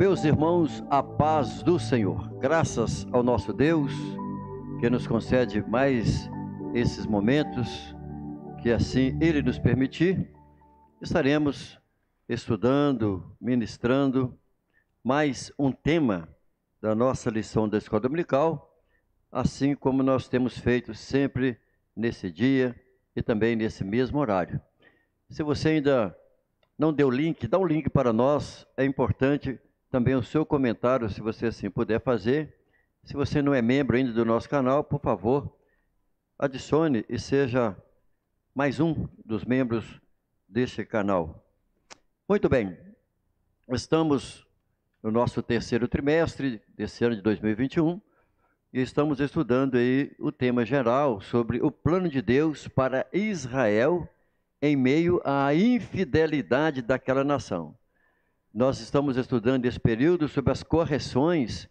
Meus irmãos, a paz do Senhor. Graças ao nosso Deus, que nos concede mais esses momentos, que assim Ele nos permitir, estaremos estudando, ministrando mais um tema da nossa lição da Escola Dominical, assim como nós temos feito sempre nesse dia e também nesse mesmo horário. Se você ainda não deu link, dá um link para nós, é importante também o seu comentário, se você assim puder fazer. Se você não é membro ainda do nosso canal, por favor, adicione e seja mais um dos membros deste canal. Muito bem, estamos no nosso terceiro trimestre desse ano de 2021 e estamos estudando aí o tema geral sobre o plano de Deus para Israel em meio à infidelidade daquela nação. Nós estamos estudando esse período sobre as correções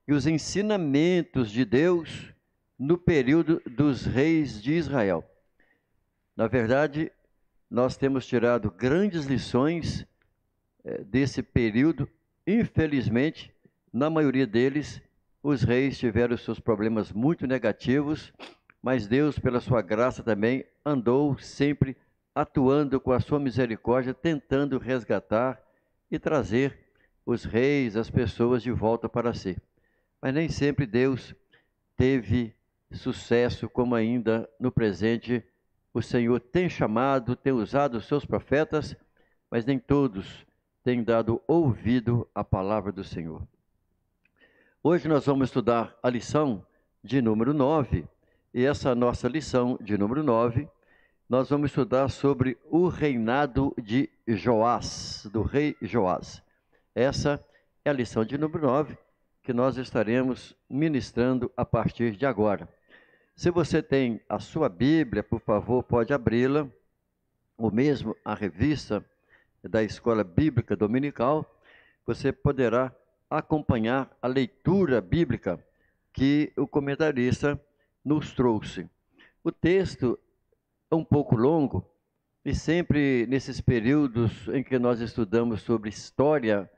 e os ensinamentos de Deus no período dos reis de Israel. Na verdade, nós temos tirado grandes lições desse período. Infelizmente, na maioria deles, os reis tiveram seus problemas muito negativos, mas Deus, pela sua graça também, andou sempre atuando com a sua misericórdia, tentando resgatar e trazer os reis, as pessoas de volta para si. Mas nem sempre Deus teve sucesso, como ainda no presente o Senhor tem chamado, tem usado os seus profetas, mas nem todos têm dado ouvido à palavra do Senhor. Hoje nós vamos estudar a lição de número 9, e essa nossa lição de número 9, nós vamos estudar sobre o reinado de Joás, do rei Joás. Essa é a lição de número 9, que nós estaremos ministrando a partir de agora. Se você tem a sua Bíblia, por favor, pode abri-la, ou mesmo a revista da Escola Bíblica Dominical, você poderá acompanhar a leitura bíblica que o comentarista nos trouxe. O texto é um pouco longo, e sempre nesses períodos em que nós estudamos sobre história,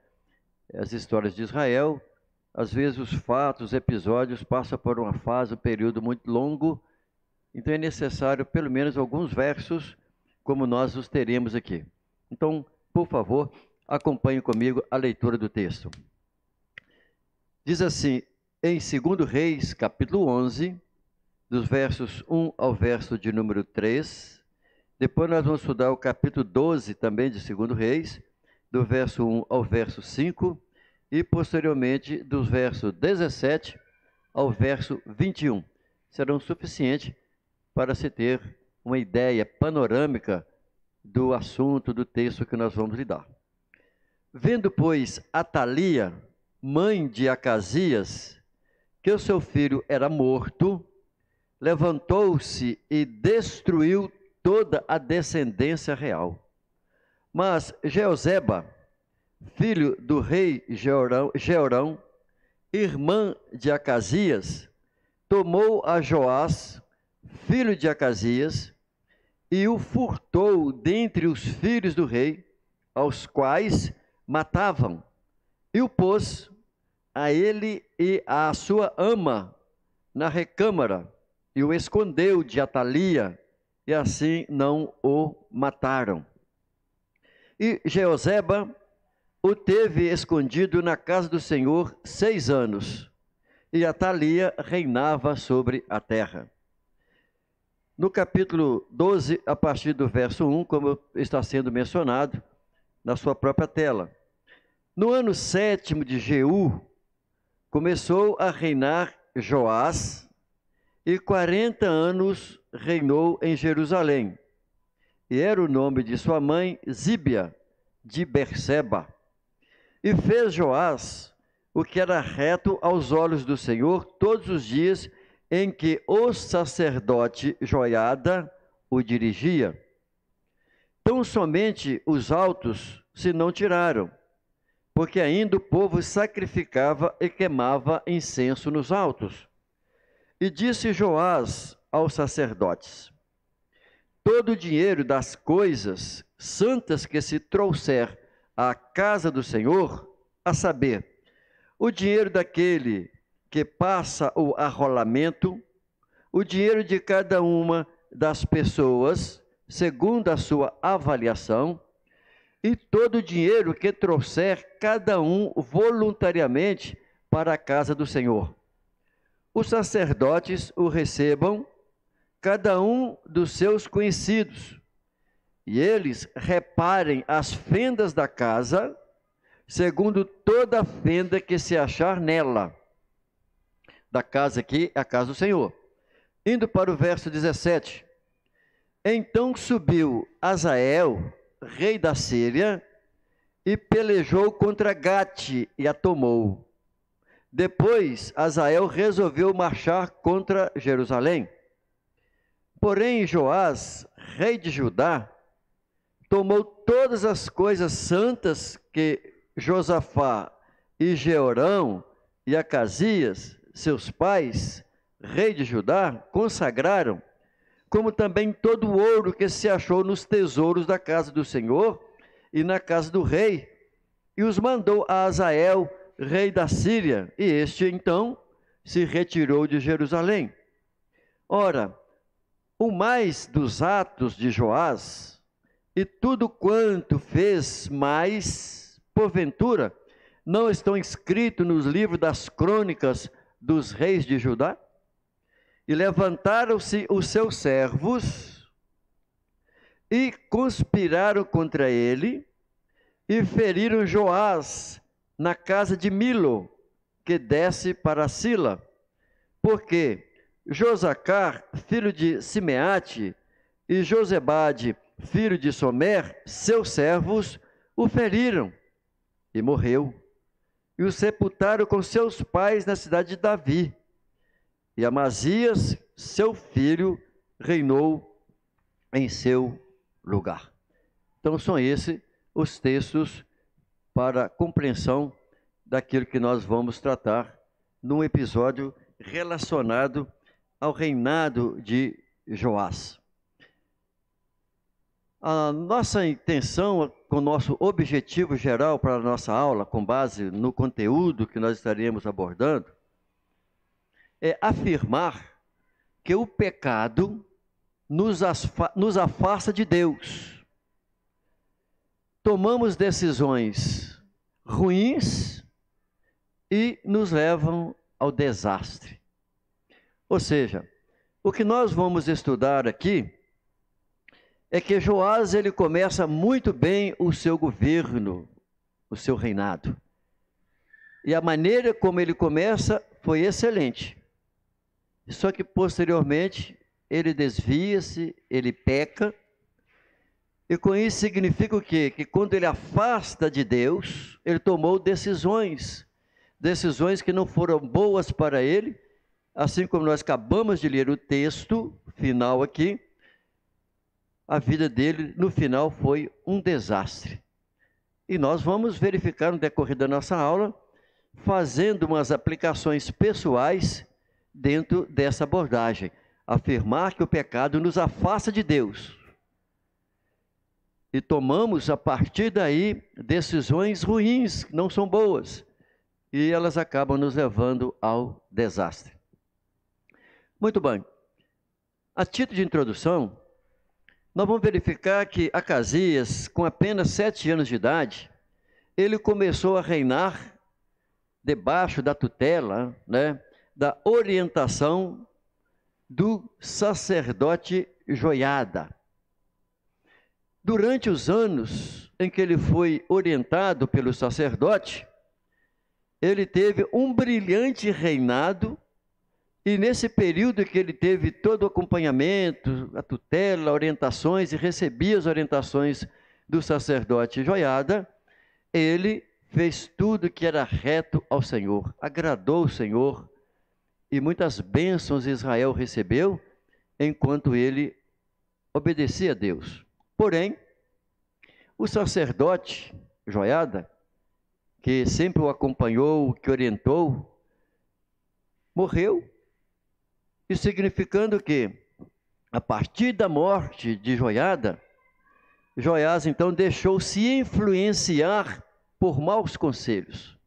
as histórias de Israel, às vezes os fatos, os episódios passam por uma fase, um período muito longo, então é necessário pelo menos alguns versos, como nós os teremos aqui. Então, por favor, acompanhe comigo a leitura do texto. Diz assim, em 2 Reis, capítulo 11, dos versos 1 ao verso de número 3. Depois nós vamos estudar o capítulo 12 também de 2 Reis, do verso 1 ao verso 5, e posteriormente dos versos 17 ao verso 21. Serão suficientes para se ter uma ideia panorâmica do assunto, do texto que nós vamos lidar. Vendo, pois, Atalia, mãe de Acasias, que o seu filho era morto, levantou-se e destruiu toda a descendência real. Mas Jeozeba, filho do rei Jeorão, irmã de Acasias, tomou a Joás, filho de Acasias, e o furtou dentre os filhos do rei, aos quais matavam, e o pôs a ele e à sua ama na recâmara, e o escondeu de Atalia, e assim não o mataram. E Jeozeba o teve escondido na casa do Senhor 6 anos, e Atalia reinava sobre a terra. No capítulo 12, a partir do verso 1, como está sendo mencionado na sua própria tela. No ano 7º de Jeú, começou a reinar Joás, e 40 anos reinou em Jerusalém. E era o nome de sua mãe Zíbia, de Berseba. E fez Joás o que era reto aos olhos do Senhor todos os dias em que o sacerdote Joiada o dirigia. Tão somente os altos se não tiraram, porque ainda o povo sacrificava e queimava incenso nos altos. E disse Joás aos sacerdotes: todo o dinheiro das coisas santas que se trouxer à casa do Senhor, a saber, o dinheiro daquele que passa o arrolamento, o dinheiro de cada uma das pessoas, segundo a sua avaliação, e todo o dinheiro que trouxer cada um voluntariamente para a casa do Senhor. Os sacerdotes o recebam, cada um dos seus conhecidos, e eles reparem as fendas da casa, segundo toda a fenda que se achar nela. Da casa aqui, a casa do Senhor. Indo para o verso 17. Então subiu Azael, rei da Síria, e pelejou contra Gate e a tomou. Depois, Azael resolveu marchar contra Jerusalém. Porém, Joás, rei de Judá, tomou todas as coisas santas que Josafá e Jeorão e Acasias, seus pais, rei de Judá, consagraram, como também todo o ouro que se achou nos tesouros da casa do Senhor e na casa do rei, e os mandou a Azael, rei da Síria, e este então se retirou de Jerusalém. Ora, o mais dos atos de Joás, e tudo quanto fez mais, porventura, não estão escritos nos livros das crônicas dos reis de Judá? E levantaram-se os seus servos e conspiraram contra ele e feriram Joás na casa de Milo, que desce para Sila, porque Josacar, filho de Simeate, e Josebade, filho de Somer, seus servos, o feriram e morreu. E o sepultaram com seus pais na cidade de Davi. E Amazias, seu filho, reinou em seu lugar. Então são esses os textos para compreensão daquilo que nós vamos tratar num episódio relacionado ao reinado de Joás. A nossa intenção, com o nosso objetivo geral para a nossa aula, com base no conteúdo que nós estaremos abordando, é afirmar que o pecado nos afasta de Deus. Tomamos decisões ruins e nos levam ao desastre. Ou seja, o que nós vamos estudar aqui é que Joás ele começa muito bem o seu governo, o seu reinado. E a maneira como ele começa foi excelente. Só que posteriormente ele desvia-se, ele peca. E com isso significa o quê? Que quando ele afasta de Deus, ele tomou decisões que não foram boas para ele, assim como nós acabamos de ler o texto final aqui, a vida dele no final foi um desastre. E nós vamos verificar no decorrer da nossa aula, fazendo umas aplicações pessoais dentro dessa abordagem. Afirmar que o pecado nos afasta de Deus. E tomamos, a partir daí, decisões ruins, que não são boas. E elas acabam nos levando ao desastre. Muito bem. A título de introdução, nós vamos verificar que Acasias, com apenas 7 anos de idade, ele começou a reinar debaixo da tutela, da orientação do sacerdote Joiada. Durante os anos em que ele foi orientado pelo sacerdote, ele teve um brilhante reinado, e nesse período que ele teve todo o acompanhamento, a tutela, orientações, e recebia as orientações do sacerdote Joiada, ele fez tudo que era reto ao Senhor, agradou o Senhor, e muitas bênçãos Israel recebeu, enquanto ele obedecia a Deus. Porém, o sacerdote Joiada, que sempre o acompanhou, que orientou, morreu. Isso significando que, a partir da morte de Joiada, Joiás então deixou-se influenciar por maus conselhos.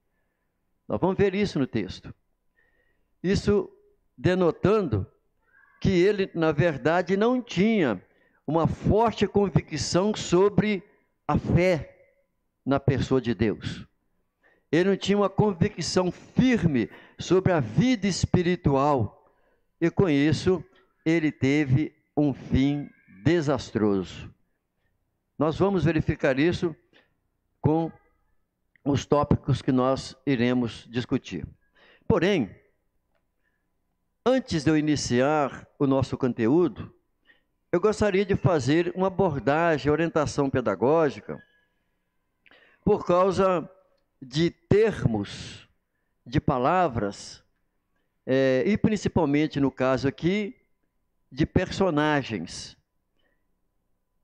Nós vamos ver isso no texto. Isso denotando que ele, na verdade, não tinha uma forte convicção sobre a fé na pessoa de Deus. Ele não tinha uma convicção firme sobre a vida espiritual. E com isso, ele teve um fim desastroso. Nós vamos verificar isso com os tópicos que nós iremos discutir. Porém, antes de eu iniciar o nosso conteúdo, eu gostaria de fazer uma abordagem, orientação pedagógica, por causa de termos, de palavras, e principalmente no caso aqui, de personagens.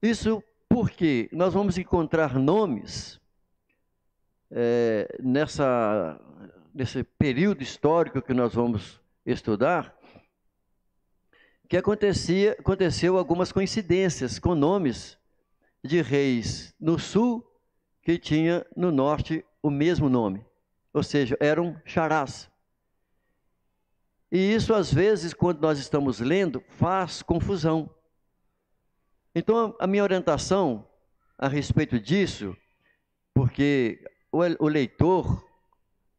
Isso porque nós vamos encontrar nomes nesse período histórico que nós vamos estudar, que aconteceu algumas coincidências com nomes de reis no sul que tinha no norte o mesmo nome, ou seja, eram xarás. E isso às vezes, quando nós estamos lendo, faz confusão. Então a minha orientação a respeito disso, porque o leitor,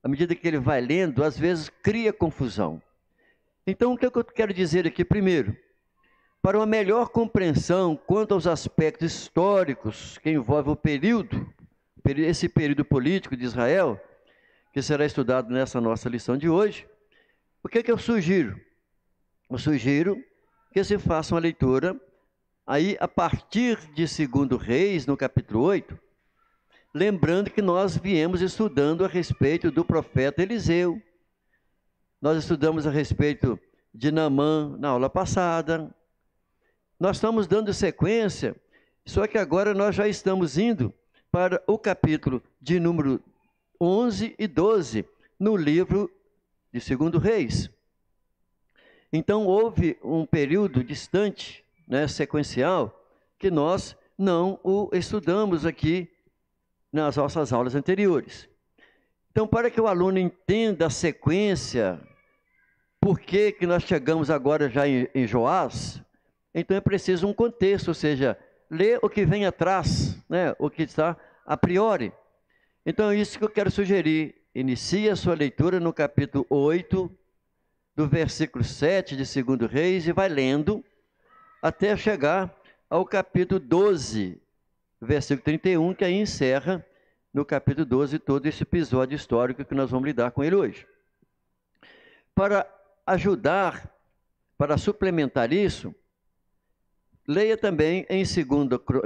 à medida que ele vai lendo, às vezes cria confusão. Então, o que eu quero dizer aqui primeiro? Para uma melhor compreensão quanto aos aspectos históricos que envolvem esse período político de Israel, que será estudado nessa nossa lição de hoje, o que eu sugiro? Eu sugiro que se faça uma leitura, aí a partir de 2 Reis, no capítulo 8, lembrando que nós viemos estudando a respeito do profeta Eliseu. Nós estudamos a respeito de Naamã na aula passada. Nós estamos dando sequência, só que agora nós já estamos indo para o capítulo de número 11 e 12, no livro de 2 Reis. Então houve um período distante, sequencial, que nós não o estudamos aqui nas nossas aulas anteriores. Então, para que o aluno entenda a sequência, por que nós chegamos agora já em Joás, então é preciso um contexto, ou seja, ler o que vem atrás, o que está a priori. Então é isso que eu quero sugerir. Inicie a sua leitura no capítulo 8, do versículo 7 de 2 Reis, e vai lendo até chegar ao capítulo 12, versículo 31, que aí encerra no capítulo 12 todo esse episódio histórico que nós vamos lidar com ele hoje. Para ajudar, para suplementar isso, leia também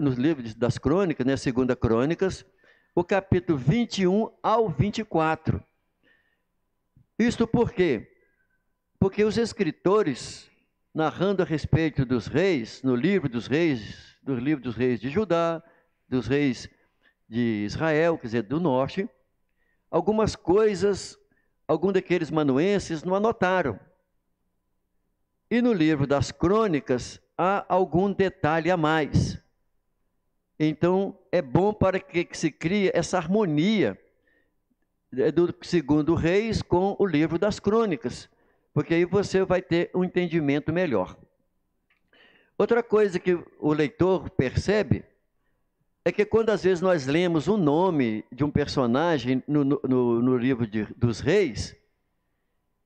nos livros das crônicas, 2 Crônicas, o capítulo 21 ao 24. Isto por quê? Porque os escritores, narrando a respeito dos reis, no livro dos reis de Judá, dos reis de Israel, quer dizer, do norte, algumas coisas, algum daqueles manuenses não anotaram. E no livro das crônicas há algum detalhe a mais. Então, é bom para que se crie essa harmonia do 2 Reis com o livro das crônicas, porque aí você vai ter um entendimento melhor. Outra coisa que o leitor percebe é que quando às vezes nós lemos o nome de um personagem no livro dos reis,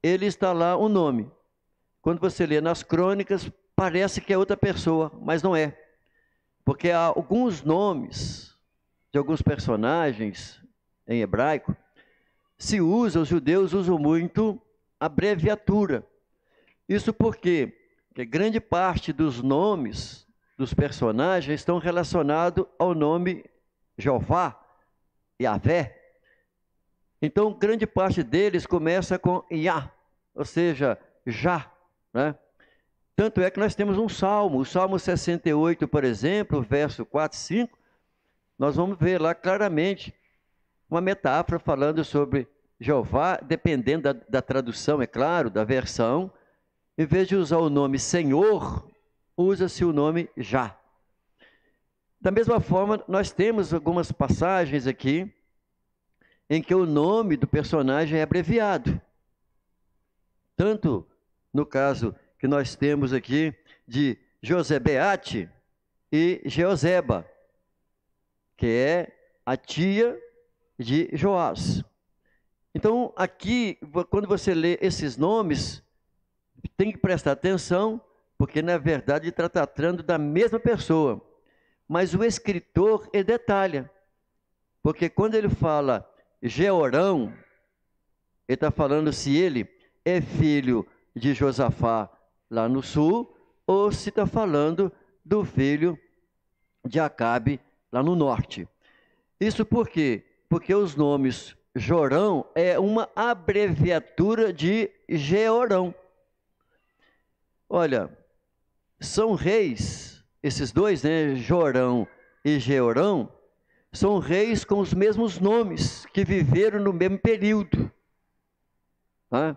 ele está lá o nome. Quando você lê nas crônicas, parece que é outra pessoa, mas não é. Porque há alguns nomes de alguns personagens em hebraico, os judeus usam muito abreviatura. Isso porque grande parte dos nomes dos personagens estão relacionados ao nome Jeová, Yahvé. Então, grande parte deles começa com Yah, ou seja, Já, Tanto é que nós temos um salmo, o Salmo 68, por exemplo, verso 4 e 5, nós vamos ver lá claramente uma metáfora falando sobre Jeová, dependendo da tradução, é claro, da versão. Em vez de usar o nome Senhor, usa-se o nome Já. Da mesma forma, nós temos algumas passagens aqui, em que o nome do personagem é abreviado. Tanto no caso que nós temos aqui de Josebeate e Jeoseba, que é a tia de Joás. Então, aqui, quando você lê esses nomes, tem que prestar atenção, porque na verdade está tratando da mesma pessoa. Mas o escritor, ele detalha, porque quando ele fala Jeorão, ele está falando se ele é filho de Josafá lá no sul, ou se está falando do filho de Acabe lá no norte. Isso por quê? Porque os nomes Jorão é uma abreviatura de Jeorão. Olha, são reis, esses dois, né, Jorão e Jeorão, são reis com os mesmos nomes, que viveram no mesmo período. Tá?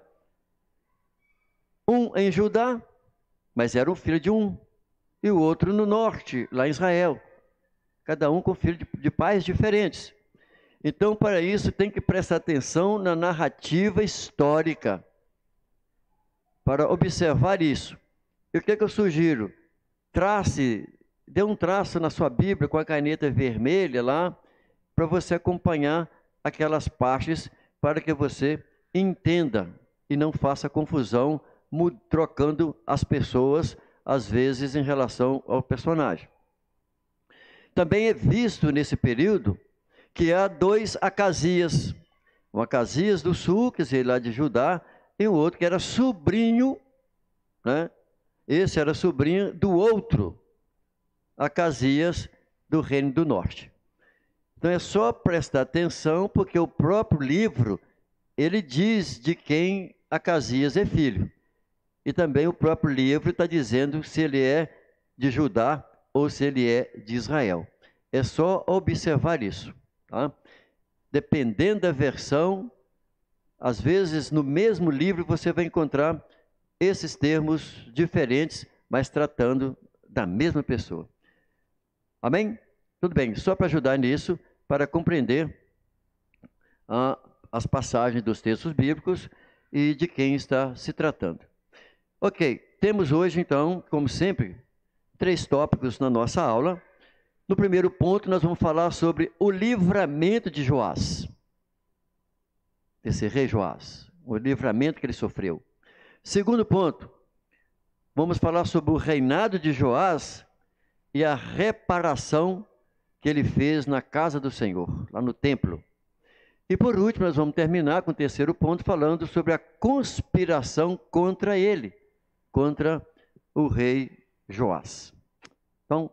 Um em Judá, mas era um filho de um, e o outro no norte, lá em Israel. Cada um com filho de pais diferentes. Então, para isso, tem que prestar atenção na narrativa histórica, para observar isso. E o que é que eu sugiro? Dê um traço na sua Bíblia com a caneta vermelha lá, para você acompanhar aquelas partes, para que você entenda e não faça confusão, trocando as pessoas, às vezes, em relação ao personagem. Também é visto nesse período que há dois Acasias. Um Acasias do sul, quer dizer, lá de Judá, e um outro que era sobrinho, né? Esse era sobrinho do outro Acasias do Reino do Norte. Então é só prestar atenção, porque o próprio livro, ele diz de quem Acasias é filho. E também o próprio livro está dizendo se ele é de Judá ou se ele é de Israel. É só observar isso. Tá? Dependendo da versão, às vezes no mesmo livro você vai encontrar esses termos diferentes, mas tratando da mesma pessoa. Amém? Tudo bem, só para ajudar nisso, para compreender as passagens dos textos bíblicos e de quem está se tratando. Ok, temos hoje então, como sempre, 3 tópicos na nossa aula. No primeiro ponto, nós vamos falar sobre o livramento de Joás, desse rei Joás, o livramento que ele sofreu. Segundo ponto, vamos falar sobre o reinado de Joás e a reparação que ele fez na casa do Senhor, lá no templo. E por último, nós vamos terminar com o terceiro ponto, falando sobre a conspiração contra ele, contra o rei Joás. Então,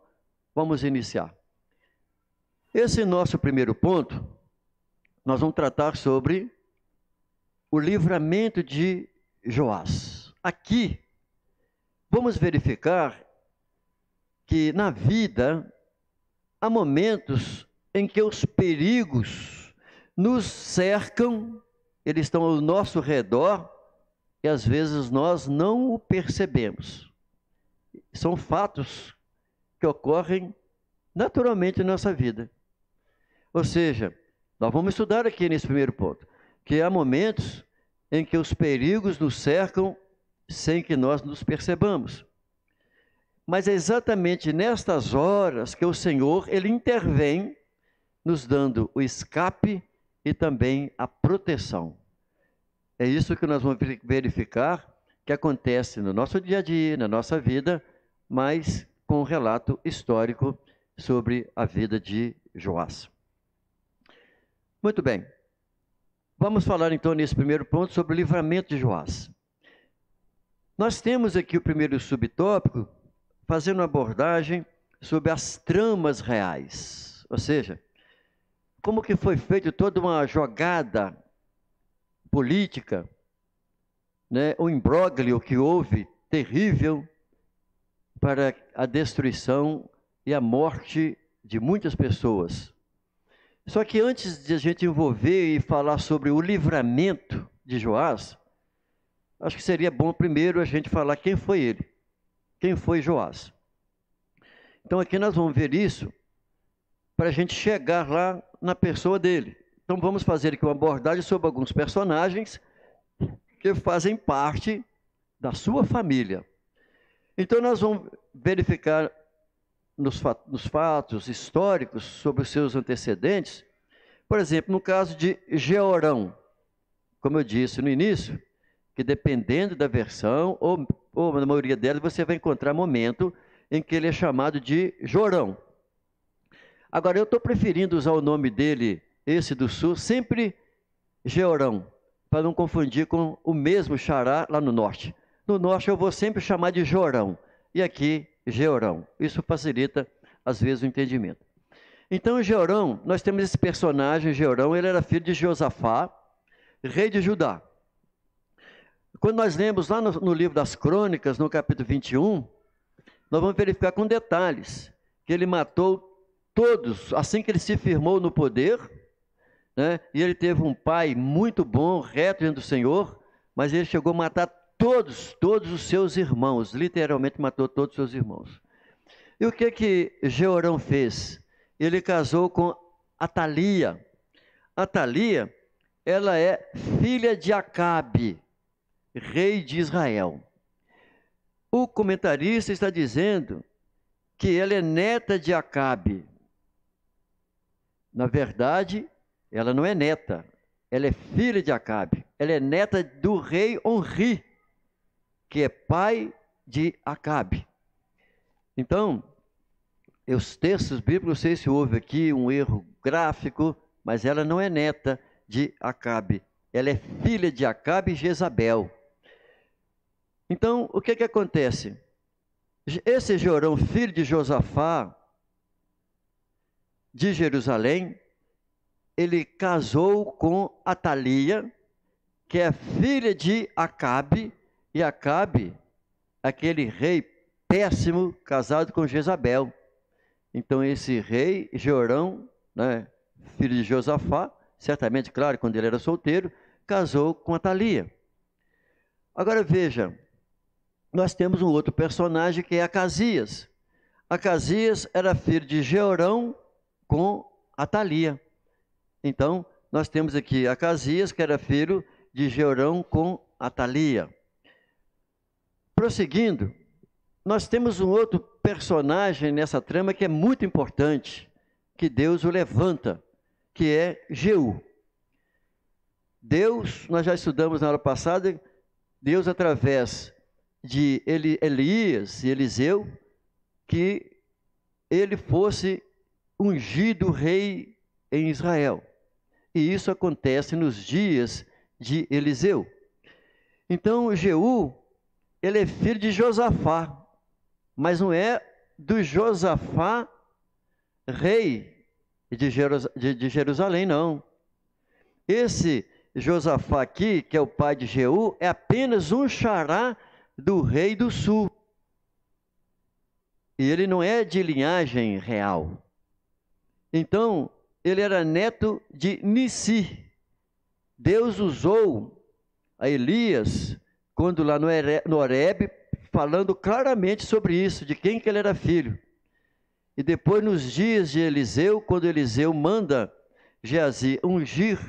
vamos iniciar. Esse nosso primeiro ponto, nós vamos tratar sobre o livramento de Joás. Aqui, vamos verificar que na vida há momentos em que os perigos nos cercam, eles estão ao nosso redor e às vezes nós não o percebemos. São fatos que ocorrem naturalmente na nossa vida. Ou seja, nós vamos estudar aqui nesse primeiro ponto, que há momentos em que os perigos nos cercam sem que nós nos percebamos. Mas é exatamente nestas horas que o Senhor, ele intervém, nos dando o escape e também a proteção. É isso que nós vamos verificar que acontece no nosso dia a dia, na nossa vida, mas com um relato histórico sobre a vida de Joás. Muito bem. Vamos falar então nesse primeiro ponto sobre o livramento de Joás. Nós temos aqui o primeiro subtópico, fazendo uma abordagem sobre as tramas reais. Ou seja, como que foi feita toda uma jogada política, né, o imbróglio que houve, terrível, para a destruição e a morte de muitas pessoas. Só que antes de a gente envolver e falar sobre o livramento de Joás, acho que seria bom primeiro a gente falar quem foi ele, quem foi Joás. Então aqui nós vamos ver isso para a gente chegar lá na pessoa dele, Então vamos fazer aqui uma abordagem sobre alguns personagens que fazem parte da sua família. Então nós vamos verificar nos fatos históricos sobre os seus antecedentes. Por exemplo, no caso de Jeorão, como eu disse no início, que dependendo da versão, ou na maioria delas, você vai encontrar momento em que ele é chamado de Jorão. Agora, eu estou preferindo usar o nome dele, esse do sul, sempre Jeorão, para não confundir com o mesmo xará lá no norte. No norte eu vou sempre chamar de Jorão, e aqui Jeorão. Isso facilita, às vezes, o entendimento. Então, Jeorão, nós temos esse personagem, Jeorão, ele era filho de Josafá, rei de Judá. Quando nós lemos lá no livro das Crônicas, no capítulo 21, nós vamos verificar com detalhes que ele matou todos, assim que ele se firmou no poder, né? E ele teve um pai muito bom, reto diante do Senhor, mas ele chegou a matar todos os seus irmãos, literalmente matou todos os seus irmãos. E o que Jeorão fez? Ele casou com Atalia. Atalia, ela é filha de Acabe, rei de Israel. O comentarista está dizendo que ela é neta de Acabe. Na verdade, ela não é neta, ela é filha de Acabe. Ela é neta do rei Onri, que é pai de Acabe. Então, os textos bíblicos, não sei se houve aqui um erro gráfico, mas ela não é neta de Acabe. Ela é filha de Acabe e Jezabel. Então, o que acontece? Esse Jorão, filho de Josafá, de Jerusalém, ele casou com Atalia, que é filha de Acabe, e Acabe, aquele rei péssimo, casado com Jezabel. Então esse rei, Jeorão, né, filho de Josafá, certamente, claro, quando ele era solteiro, casou com Atalia. Agora veja, nós temos um outro personagem que é Acasias. Acasias era filho de Jeorão com Atalia. Então, nós temos aqui Acasias, que era filho de Jeorão com Atalia. Prosseguindo, nós temos um outro personagem nessa trama que é muito importante, que Deus o levanta, que é Jeú. Deus, nós já estudamos na aula passada, Deus através de Elias e Eliseu, que ele fosse ungido rei em Israel. E isso acontece nos dias de Eliseu. Então, Jeú, ele é filho de Josafá, mas não é do Josafá, rei de Jerusalém, não. Esse Josafá aqui, que é o pai de Jeú, é apenas um xará do rei do sul. E ele não é de linhagem real. Então, ele era neto de Nissi. Deus usou a Elias, quando lá no Horebe, falando claramente sobre isso, de quem que ele era filho. E depois, nos dias de Eliseu, quando Eliseu manda Geazi ungir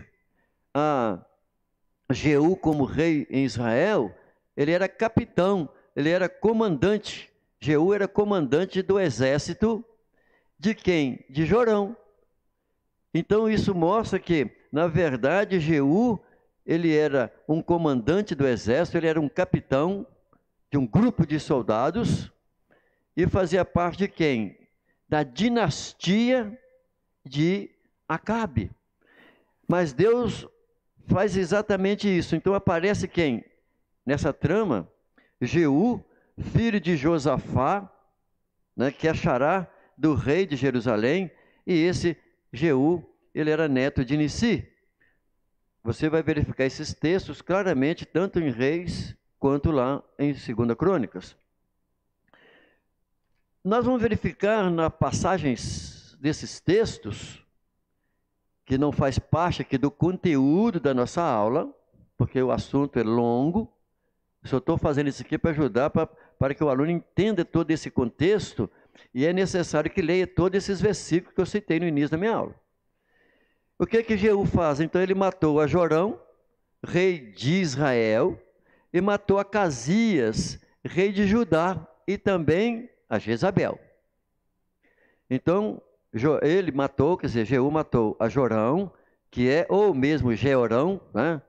a Jeú como rei em Israel, ele era capitão, ele era comandante. Jeú era comandante do exército de quem? De Jorão. Então isso mostra que, na verdade, Jeú, ele era um comandante do exército, ele era um capitão de um grupo de soldados e fazia parte de quem? Da dinastia de Acabe. Mas Deus faz exatamente isso. Então aparece quem? Nessa trama, Jeú, filho de Josafá, né, que é xará do rei de Jerusalém, e esse Jeú, ele era neto de Nissi. Você vai verificar esses textos claramente, tanto em Reis, quanto lá em 2 Crônicas. Nós vamos verificar nas passagens desses textos, que não faz parte aqui do conteúdo da nossa aula, porque o assunto é longo. Só estou fazendo isso aqui para ajudar, para que o aluno entenda todo esse contexto, e é necessário que leia todos esses versículos que eu citei no início da minha aula. O que que Jeú faz? Então ele matou a Jorão, rei de Israel, e matou a Acasias, rei de Judá, e também a Jezabel. Então ele matou, quer dizer, Jeú matou a Jorão, que é ou mesmo Jeorão, né,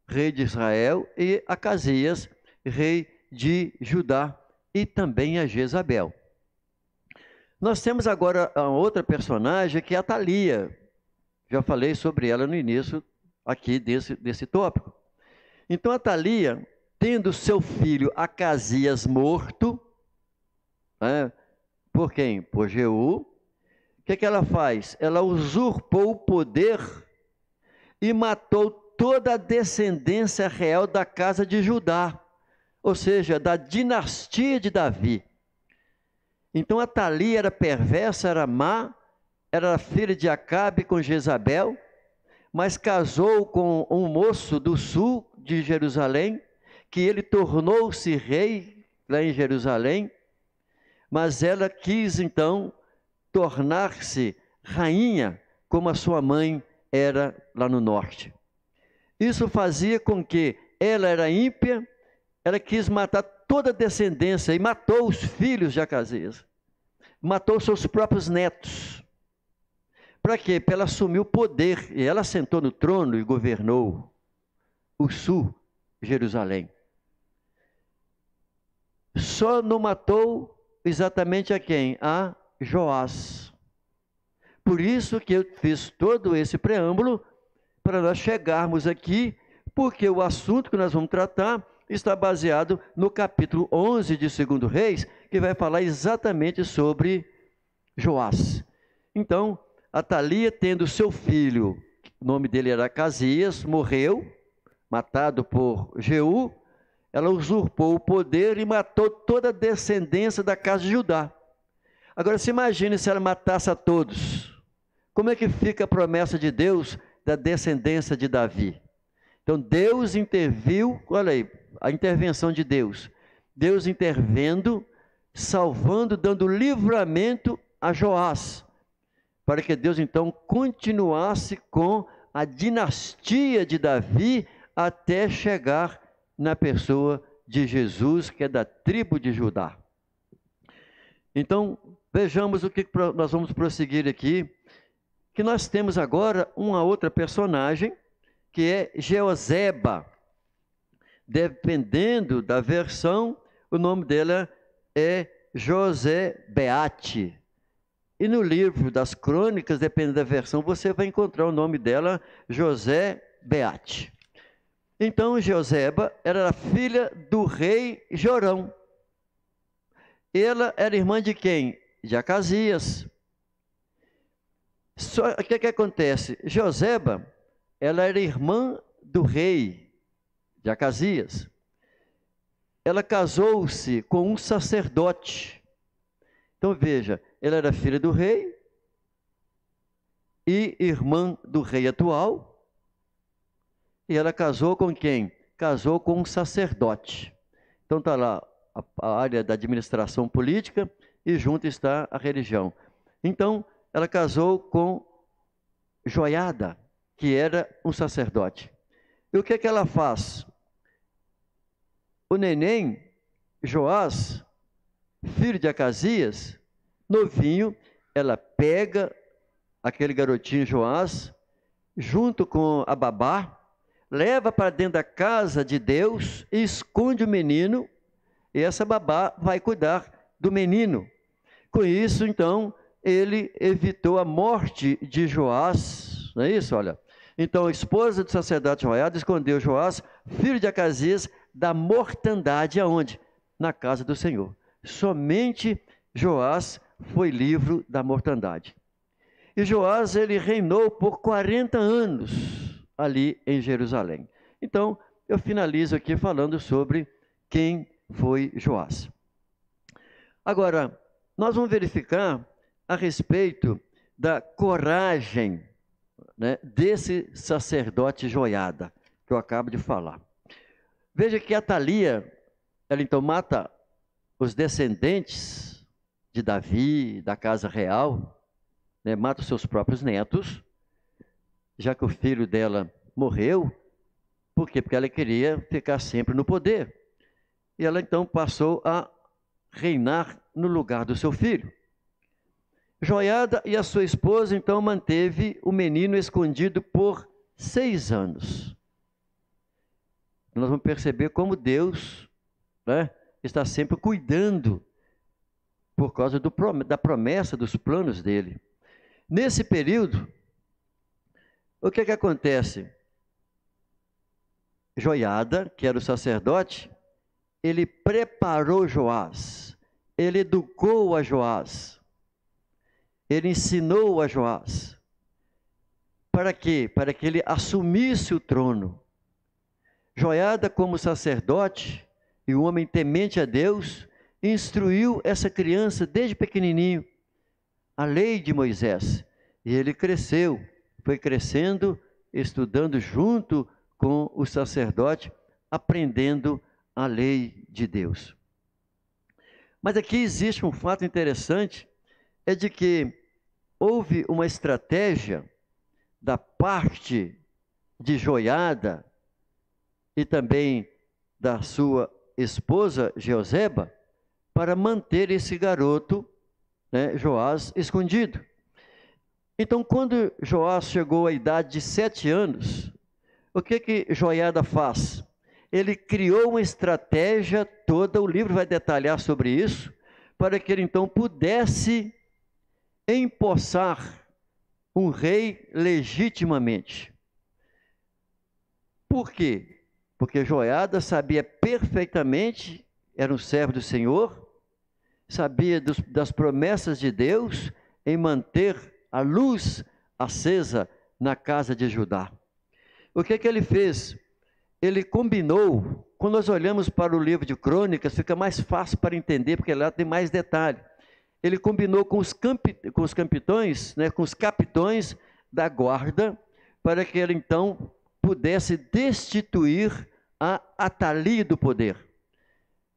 rei de Israel, e Acasias, rei de Judá, e também a Jezabel. Nós temos agora a outra personagem que é a Thalia. Já falei sobre ela no início aqui desse tópico. Então a Thalia, tendo seu filho Acasias morto, né, por quem? Por Jeú, o que ela faz? Ela usurpou o poder e matou toda a descendência real da casa de Judá, ou seja, da dinastia de Davi. Então a Thalia era perversa, era má, era filha de Acabe com Jezabel, mas casou com um moço do sul de Jerusalém, que ele tornou-se rei lá em Jerusalém, mas ela quis então tornar-se rainha, como a sua mãe era lá no norte. Isso fazia com que ela era ímpia, ela quis matar toda a descendência e matou os filhos de Acasias, matou seus próprios netos. Para quê? Para ela assumir o poder. E ela sentou no trono e governou o sul, Jerusalém. Só não matou exatamente a quem? A Joás. Por isso que eu fiz todo esse preâmbulo, para nós chegarmos aqui, porque o assunto que nós vamos tratar está baseado no capítulo 11 de 2 Reis, que vai falar exatamente sobre Joás. Então, a Thalia, tendo seu filho, o nome dele era Acasias, morreu, matado por Jeú, ela usurpou o poder e matou toda a descendência da casa de Judá. Agora, se imagine se ela matasse a todos. Como é que fica a promessa de Deus da descendência de Davi? Então, Deus interviu, olha aí, a intervenção de Deus. Deus intervendo, salvando, dando livramento a Joás, para que Deus então continuasse com a dinastia de Davi até chegar na pessoa de Jesus, que é da tribo de Judá. Então, vejamos o que nós vamos prosseguir aqui, que nós temos agora uma outra personagem, que é Jeoseba. Dependendo da versão, o nome dela é Josebeate. E no livro das crônicas, dependendo da versão, você vai encontrar o nome dela, Josebeate. Então, Joseba era filha do rei Jorão. Ela era irmã de quem? De Acasias. Só o que acontece? Joseba, ela era irmã do rei de Acasias. Ela casou-se com um sacerdote. Então veja, ela era filha do rei e irmã do rei atual. E ela casou com quem? Casou com um sacerdote. Então está lá a área da administração política e junto está a religião. Então ela casou com Joiada, que era um sacerdote. E o que que ela faz? O neném, Joás, filho de Acasias, novinho, ela pega aquele garotinho Joás, junto com a babá, leva para dentro da casa de Deus e esconde o menino, e essa babá vai cuidar do menino. Com isso, então, ele evitou a morte de Joás, não é isso? Olha, então a esposa do sacerdote Joiada escondeu Joás, filho de Acasias, da mortandade aonde? Na casa do Senhor. Somente Joás foi livre da mortandade. E Joás, ele reinou por 40 anos ali em Jerusalém. Então, eu finalizo aqui falando sobre quem foi Joás. Agora, nós vamos verificar a respeito da coragem, né, desse sacerdote Joiada, que eu acabo de falar. Veja que a Thalia, ela então mata os descendentes de Davi, da casa real, né, mata os seus próprios netos, já que o filho dela morreu. Por quê? Porque ela queria ficar sempre no poder. E ela então passou a reinar no lugar do seu filho. Joiada e a sua esposa então manteve o menino escondido por 6 anos. Nós vamos perceber como Deus, né, está sempre cuidando por causa da promessa, dos planos dele. Nesse período, o que acontece? Joiada, que era o sacerdote, ele preparou Joás, ele educou a Joás, ele ensinou a Joás. Para quê? Para que ele assumisse o trono. Joiada, como sacerdote e um homem temente a Deus, instruiu essa criança desde pequenininho a lei de Moisés. E ele cresceu, foi crescendo, estudando junto com o sacerdote, aprendendo a lei de Deus. Mas aqui existe um fato interessante, é de que houve uma estratégia da parte de Joiada e também da sua esposa Jeoseba para manter esse garoto, né, Joás, escondido. Então, quando Joás chegou à idade de 7 anos, o que Joiada faz? Ele criou uma estratégia toda, o livro vai detalhar sobre isso, para que ele então pudesse empossar um rei legitimamente. Por quê? Porque Joiada sabia perfeitamente, era um servo do Senhor, sabia das promessas de Deus em manter a luz acesa na casa de Judá. O que ele fez? Ele combinou, quando nós olhamos para o livro de Crônicas, fica mais fácil para entender, porque lá tem mais detalhe. Ele combinou com os capitães, né, com os capitões da guarda, para que ele então pudesse destituir a Atalia do poder.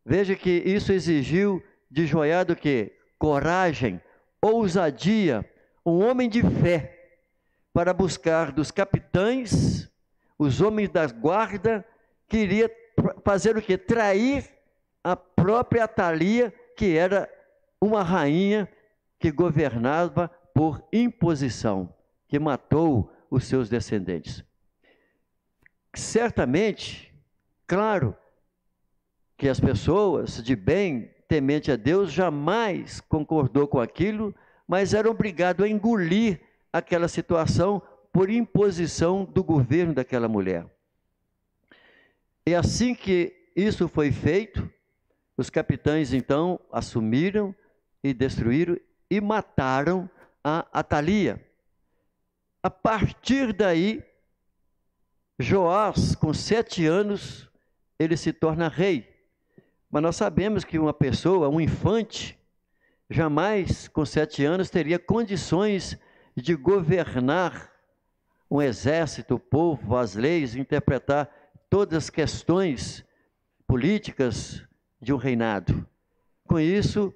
Veja que isso exigiu de Joiada o quê? Coragem, ousadia, um homem de fé, para buscar dos capitães, os homens da guarda, queria fazer o quê? Trair a própria Atalia, que era uma rainha que governava por imposição, que matou os seus descendentes. Certamente, claro, que as pessoas de bem, temente a Deus, jamais concordou com aquilo, mas eram obrigados a engolir aquela situação por imposição do governo daquela mulher. E assim que isso foi feito, os capitães então assumiram e destruíram e mataram a Atalia. A partir daí, Joás, com 7 anos, ele se torna rei. Mas nós sabemos que uma pessoa, um infante, jamais com 7 anos teria condições de governar um exército, o povo, as leis, interpretar todas as questões políticas de um reinado. Com isso,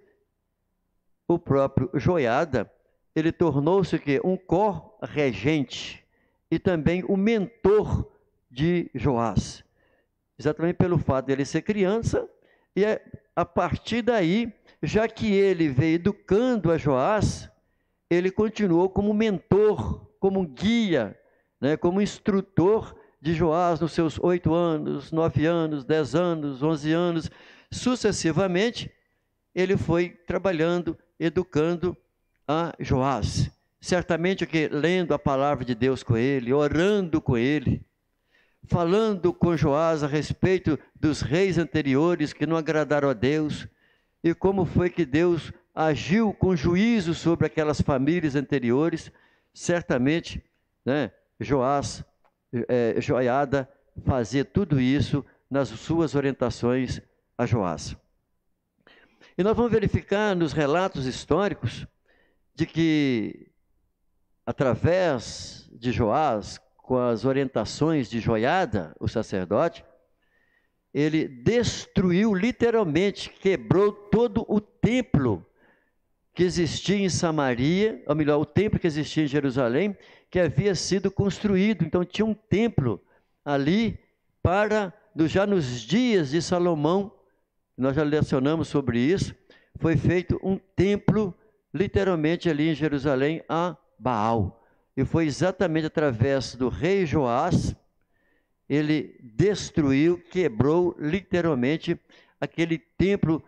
o próprio Joiada, ele tornou-se um co-regente e também o mentor de Joás. Exatamente pelo fato de ele ser criança, e a partir daí, já que ele veio educando a Joás, ele continuou como mentor, como guia, né, como instrutor de Joás nos seus 8 anos, 9 anos, 10 anos, 11 anos. Sucessivamente, ele foi trabalhando, educando a Joás. Certamente que lendo a palavra de Deus com ele, orando com ele, falando com Joás a respeito dos reis anteriores que não agradaram a Deus, e como foi que Deus agiu com juízo sobre aquelas famílias anteriores. Certamente, né, Joiada fazia tudo isso nas suas orientações a Joás. E nós vamos verificar nos relatos históricos de que, através de Joás, com as orientações de Joiada, o sacerdote, ele destruiu literalmente, quebrou todo o templo que existia em Samaria, ou melhor, o templo que existia em Jerusalém, que havia sido construído. Então tinha um templo ali já nos dias de Salomão, nós já lecionamos sobre isso, foi feito um templo literalmente ali em Jerusalém a Baal. E foi exatamente através do rei Joás, ele destruiu, quebrou literalmente aquele templo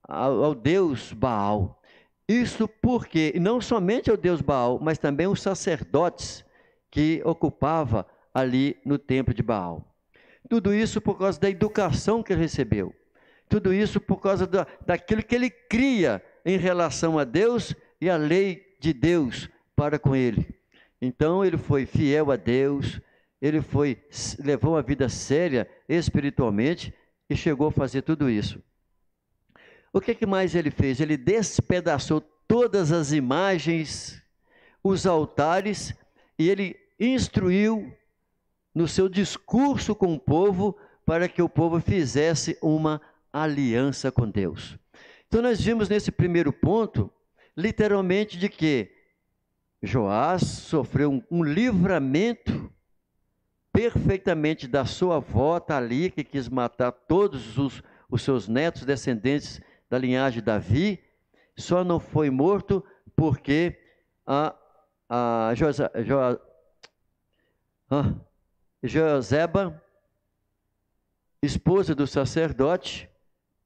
ao deus Baal. Isso porque, não somente ao deus Baal, mas também os sacerdotes que ocupavam ali no templo de Baal. Tudo isso por causa da educação que ele recebeu. Tudo isso por causa daquilo que ele cria em relação a Deus e a lei de Deus para com ele. Então ele foi fiel a Deus, levou uma vida séria espiritualmente e chegou a fazer tudo isso. O que mais ele fez? Ele despedaçou todas as imagens, os altares, e ele instruiu no seu discurso com o povo para que o povo fizesse uma aliança com Deus. Então nós vimos nesse primeiro ponto, literalmente, de que Joás sofreu um livramento perfeitamente da sua avó Thalia, que quis matar todos os seus netos descendentes da linhagem de Davi. Só não foi morto porque Joseba, esposa do sacerdote,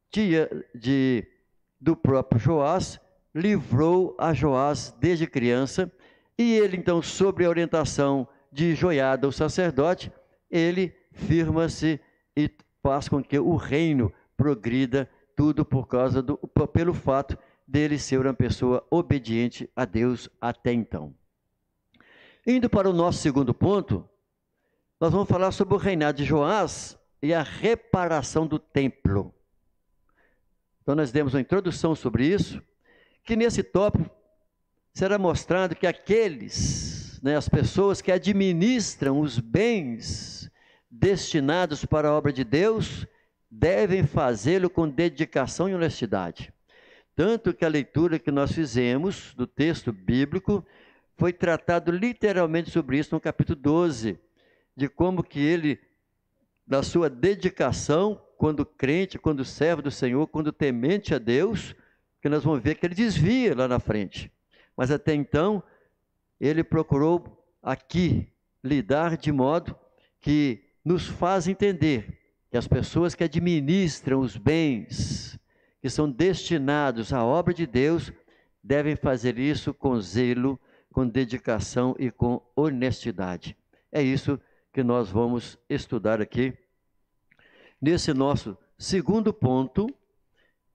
tia do próprio Joás, livrou a Joás desde criança, e ele então, sob a orientação de Joiada, o sacerdote, ele firma-se e faz com que o reino progrida, tudo pelo fato dele ser uma pessoa obediente a Deus até então. Indo para o nosso segundo ponto, nós vamos falar sobre o reinado de Joás e a reparação do templo. Então nós demos uma introdução sobre isso, que nesse tópico será mostrado que as pessoas que administram os bens destinados para a obra de Deus, devem fazê-lo com dedicação e honestidade. Tanto que a leitura que nós fizemos do texto bíblico foi tratado literalmente sobre isso no capítulo 12, de como que ele, da sua dedicação, quando crente, quando servo do Senhor, quando temente a Deus, que nós vamos ver que ele desvia lá na frente. Mas até então, ele procurou aqui lidar de modo que nos faz entender que as pessoas que administram os bens que são destinados à obra de Deus devem fazer isso com zelo, com dedicação e com honestidade. É isso que nós vamos estudar aqui nesse nosso segundo ponto,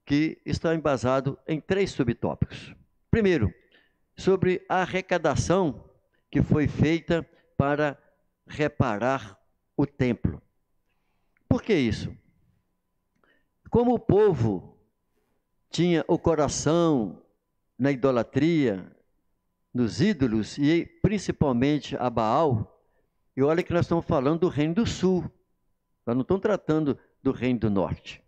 que está embasado em 3 subtópicos. Primeiro, sobre a arrecadação que foi feita para reparar o templo. Por que isso? Como o povo tinha o coração na idolatria, nos ídolos e principalmente a Baal, e olha que nós estamos falando do Reino do Sul, nós não estamos tratando do Reino do Norte.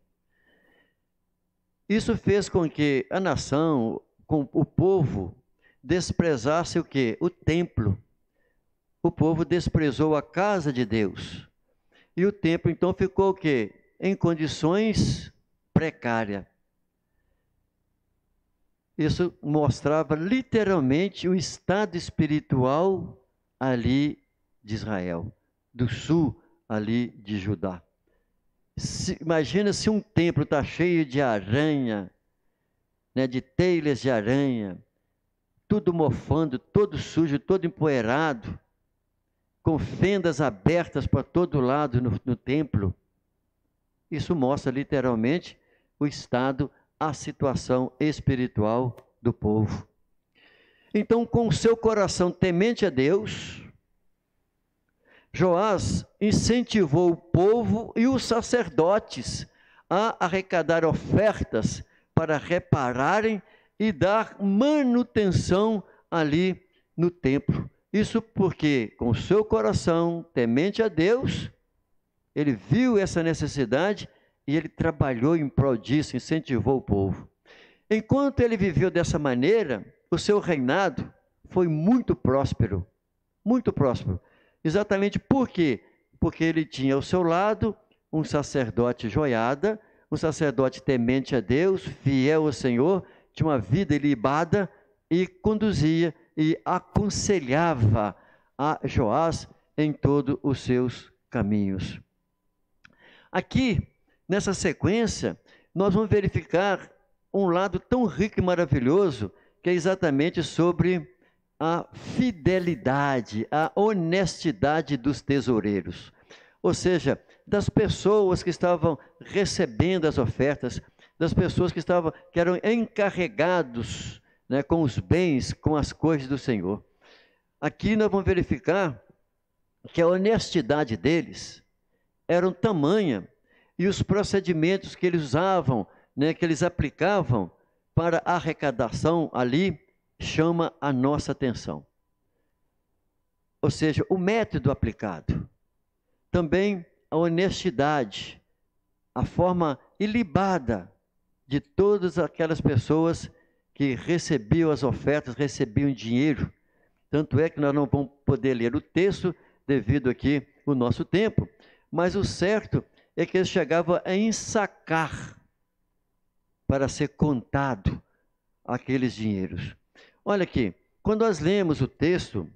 Isso fez com que a nação, com o povo, desprezasse o quê? O templo. O povo desprezou a casa de Deus. E o templo então ficou o quê? Em condições precárias. Isso mostrava literalmente o estado espiritual ali de Israel, do sul ali de Judá. Imagina se um templo está cheio de aranha, né, de telhas de aranha, tudo mofando, todo sujo, todo empoeirado, com fendas abertas para todo lado no templo. Isso mostra literalmente o estado, a situação espiritual do povo. Então, com o seu coração temente a Deus, Joás incentivou o povo e os sacerdotes a arrecadar ofertas para repararem e dar manutenção ali no templo. Isso porque, com o seu coração temente a Deus, ele viu essa necessidade e ele trabalhou em prol disso, incentivou o povo. Enquanto ele viveu dessa maneira, o seu reinado foi muito próspero. muito próspero. Exatamente por quê? Porque ele tinha ao seu lado um sacerdote joiada, um sacerdote temente a Deus, fiel ao Senhor, tinha uma vida ilibada e conduzia e aconselhava a Joás em todos os seus caminhos. Aqui, nessa sequência, nós vamos verificar um lado tão rico e maravilhoso, que é exatamente sobre a fidelidade, a honestidade dos tesoureiros. Ou seja, das pessoas que estavam recebendo as ofertas, das pessoas que eram encarregados, né, com os bens, com as coisas do Senhor. Aqui nós vamos verificar que a honestidade deles era tamanha e os procedimentos que eles usavam, né, que eles aplicavam para a arrecadação ali, chama a nossa atenção. Ou seja, o método aplicado. Também a honestidade, a forma ilibada de todas aquelas pessoas que recebiam as ofertas, recebiam dinheiro. Tanto é que nós não vamos poder ler o texto devido aqui ao nosso tempo, mas o certo é que eles chegavam a ensacar para ser contado aqueles dinheiros. Olha aqui, quando nós lemos o texto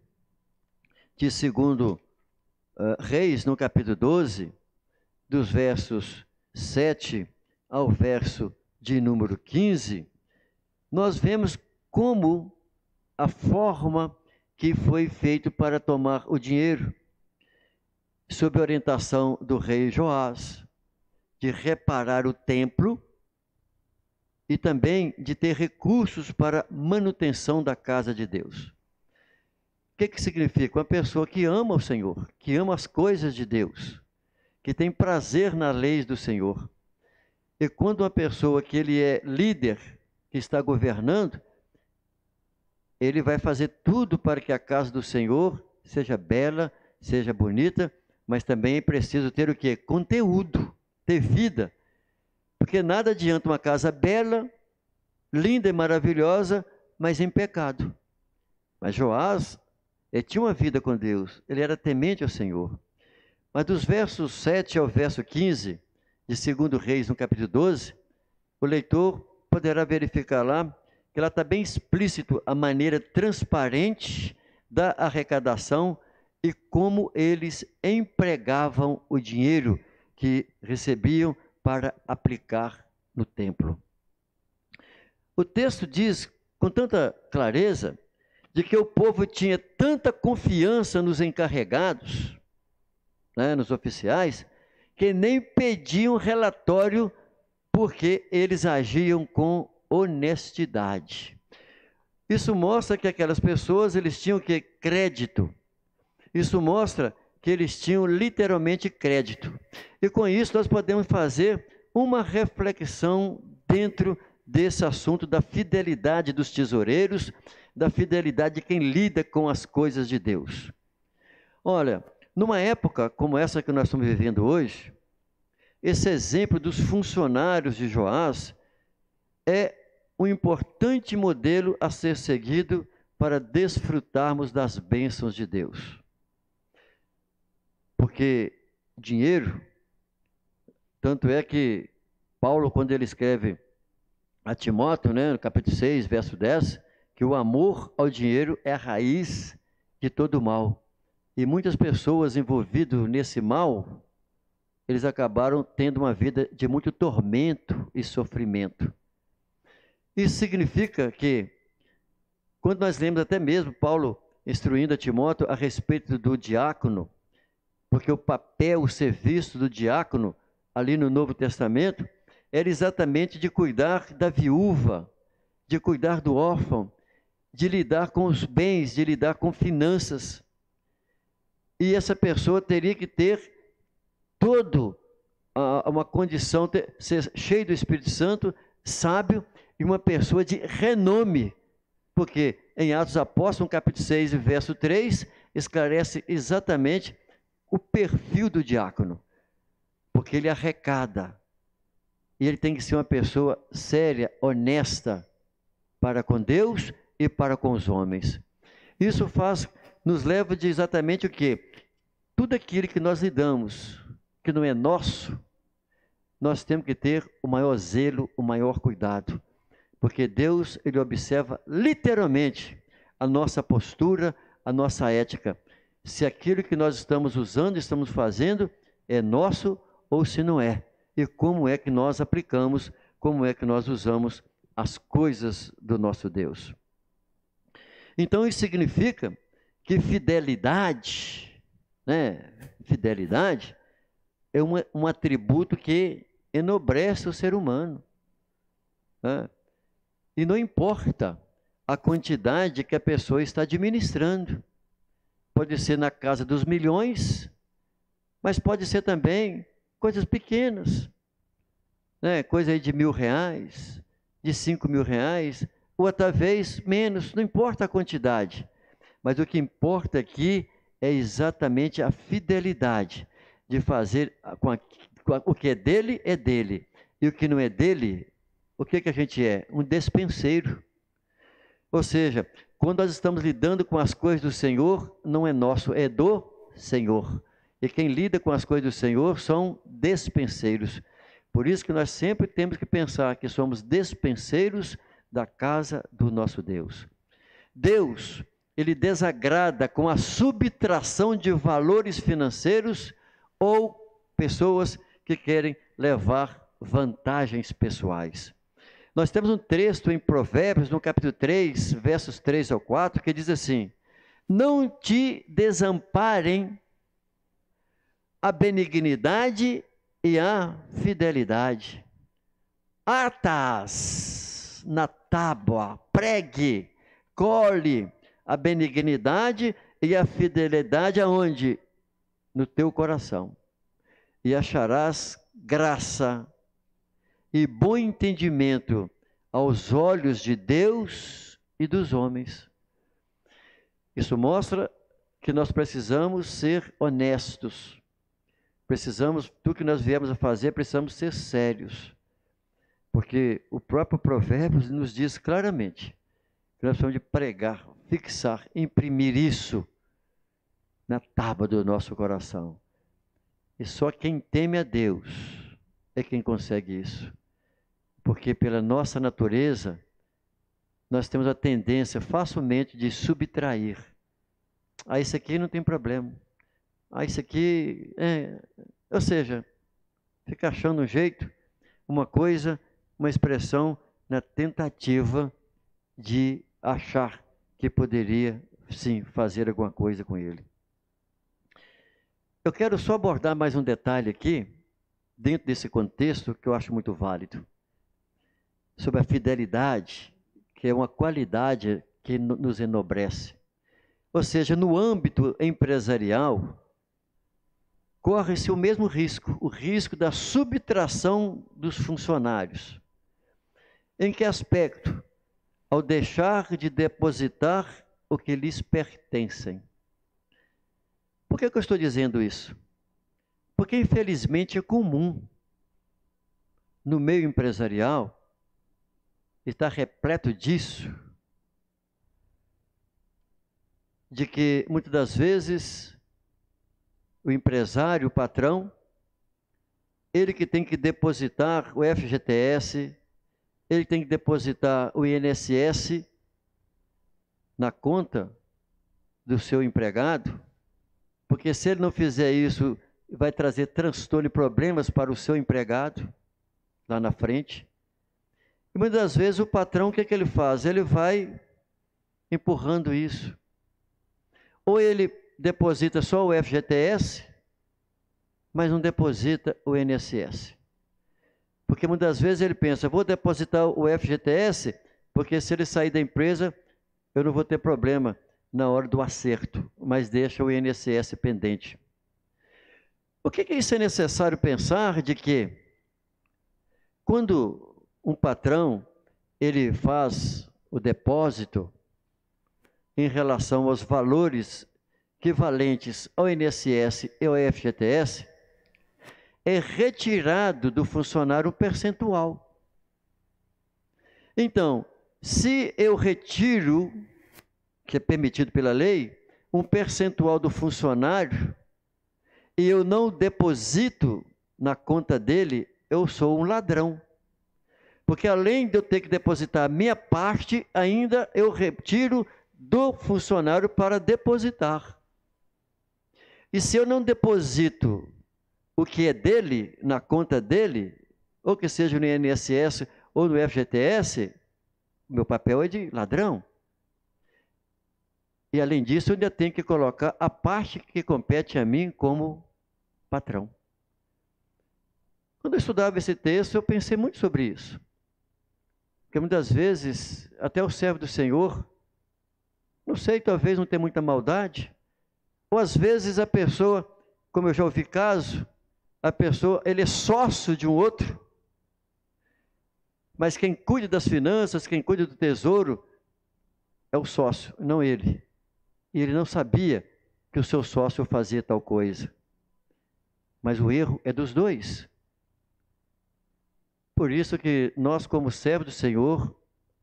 de 2 Reis, no capítulo 12, dos versos 7 ao verso de número 15, nós vemos como a forma que foi feito para tomar o dinheiro, sob a orientação do rei Joás, de reparar o templo e também de ter recursos para manutenção da casa de Deus. O que significa? Uma pessoa que ama o Senhor, que ama as coisas de Deus, que tem prazer nas leis do Senhor. E quando uma pessoa que ele é líder, que está governando, ele vai fazer tudo para que a casa do Senhor seja bela, seja bonita, mas também é preciso ter o quê? Conteúdo, ter vida. Porque nada adianta uma casa bela, linda e maravilhosa, mas em pecado. Mas Joás, ele tinha uma vida com Deus, ele era temente ao Senhor. Mas dos versos 7 ao verso 15, de 2 Reis, no capítulo 12, o leitor poderá verificar lá que lá está bem explícito a maneira transparente da arrecadação e como eles empregavam o dinheiro que recebiam para aplicar no templo. O texto diz com tanta clareza de que o povo tinha tanta confiança nos encarregados, né, nos oficiais, que nem pediam relatório porque eles agiam com honestidade. Isso mostra que aquelas pessoas, eles tinham que crédito. Isso mostra que eles tinham literalmente crédito. E com isso nós podemos fazer uma reflexão dentro desse assunto da fidelidade dos tesoureiros, da fidelidade de quem lida com as coisas de Deus. Olha, numa época como essa que nós estamos vivendo hoje, esse exemplo dos funcionários de Joás é um importante modelo a ser seguido para desfrutarmos das bênçãos de Deus. Porque dinheiro, tanto é que Paulo, quando ele escreve a Timóteo, né, no capítulo 6, verso 10, que o amor ao dinheiro é a raiz de todo mal. E muitas pessoas envolvidas nesse mal, eles acabaram tendo uma vida de muito tormento e sofrimento. Isso significa que, quando nós lemos até mesmo Paulo instruindo a Timóteo a respeito do diácono, porque o papel, o serviço do diácono, ali no Novo Testamento, era exatamente de cuidar da viúva, de cuidar do órfão, de lidar com os bens, de lidar com finanças. E essa pessoa teria que ter uma condição, ser cheio do Espírito Santo, sábio e uma pessoa de renome. Porque em Atos Apóstolos, capítulo 6, verso 3, esclarece exatamente o perfil do diácono. Porque ele arrecada. E ele tem que ser uma pessoa séria, honesta, para com Deus e para com os homens. Isso faz nos leva de exatamente o quê? Tudo aquilo que nós lidamos, que não é nosso, nós temos que ter o maior zelo, o maior cuidado. Porque Deus, Ele observa literalmente a nossa postura, a nossa ética. Se aquilo que nós estamos usando, estamos fazendo, é nosso ou se não é. E como é que nós aplicamos, como é que nós usamos as coisas do nosso Deus. Então isso significa que fidelidade, né? Fidelidade é um atributo que enobrece o ser humano, né? E não importa a quantidade que a pessoa está administrando. Pode ser na casa dos milhões, mas pode ser também coisas pequenas, né? Coisa aí de R$ 1.000, de R$ 5.000, ou talvez menos, não importa a quantidade. Mas o que importa aqui é exatamente a fidelidade de fazer o que é dele, e o que não é dele, o que a gente é? Um despenseiro. Ou seja, quando nós estamos lidando com as coisas do Senhor, não é nosso, é do Senhor. E quem lida com as coisas do Senhor são despenseiros. Por isso que nós sempre temos que pensar que somos despenseiros da casa do nosso Deus. Deus, Ele desagrada com a subtração de valores financeiros ou pessoas que querem levar vantagens pessoais. Nós temos um texto em Provérbios, no capítulo 3, versos 3 ao 4, que diz assim: não te desamparem a benignidade e a fidelidade. Atas na tábua, pregue, cole a benignidade e a fidelidade aonde? No teu coração. E acharás graça e bom entendimento aos olhos de Deus e dos homens. Isso mostra que nós precisamos ser honestos. Precisamos, tudo que nós viemos a fazer, precisamos ser sérios. Porque o próprio Provérbios nos diz claramente que nós precisamos de pregar, fixar, imprimir isso na tábua do nosso coração. E só quem teme a Deus é quem consegue isso. Porque pela nossa natureza, nós temos a tendência facilmente de subtrair. Ah, isso aqui não tem problema. Ah, isso aqui ou seja, fica achando um jeito, uma coisa, uma expressão na tentativa de achar que poderia, sim, fazer alguma coisa com ele. Eu quero só abordar mais um detalhe aqui, dentro desse contexto, que eu acho muito válido, sobre a fidelidade, que é uma qualidade que nos enobrece. Ou seja, no âmbito empresarial, corre-se o mesmo risco, o risco da subtração dos funcionários. Em que aspecto? Ao deixar de depositar o que lhes pertencem. Por que eu estou dizendo isso? Porque, infelizmente, é comum, no meio empresarial, está repleto disso, de que, muitas das vezes, o empresário, o patrão, ele que tem que depositar o FGTS, ele tem que depositar o INSS na conta do seu empregado, porque se ele não fizer isso, vai trazer transtorno e problemas para o seu empregado lá na frente. E muitas das vezes o patrão, o que ele faz? Ele vai empurrando isso. Ou ele deposita só o FGTS, mas não deposita o INSS. Porque muitas vezes ele pensa, vou depositar o FGTS, porque se ele sair da empresa, eu não vou ter problema na hora do acerto, mas deixa o INSS pendente. Por que isso é necessário pensar de que, quando um patrão, ele faz o depósito em relação aos valores equivalentes ao INSS e ao FGTS, é retirado do funcionário um percentual. Então, se eu retiro, que é permitido pela lei, um percentual do funcionário e eu não deposito na conta dele, eu sou um ladrão. Porque além de eu ter que depositar a minha parte, ainda eu retiro do funcionário para depositar. E se eu não deposito o que é dele, na conta dele, ou que seja no INSS ou no FGTS, meu papel é de ladrão. E além disso, eu ainda tenho que colocar a parte que compete a mim como patrão. Quando eu estudava esse texto, eu pensei muito sobre isso. Porque muitas vezes, até o servo do Senhor, não sei, talvez não tenha muita maldade, ou às vezes a pessoa, como eu já ouvi caso, a pessoa, ele é sócio de um outro, mas quem cuida das finanças, quem cuida do tesouro, é o sócio, não ele. E ele não sabia que o seu sócio fazia tal coisa. Mas o erro é dos dois. Por isso que nós, como servos do Senhor,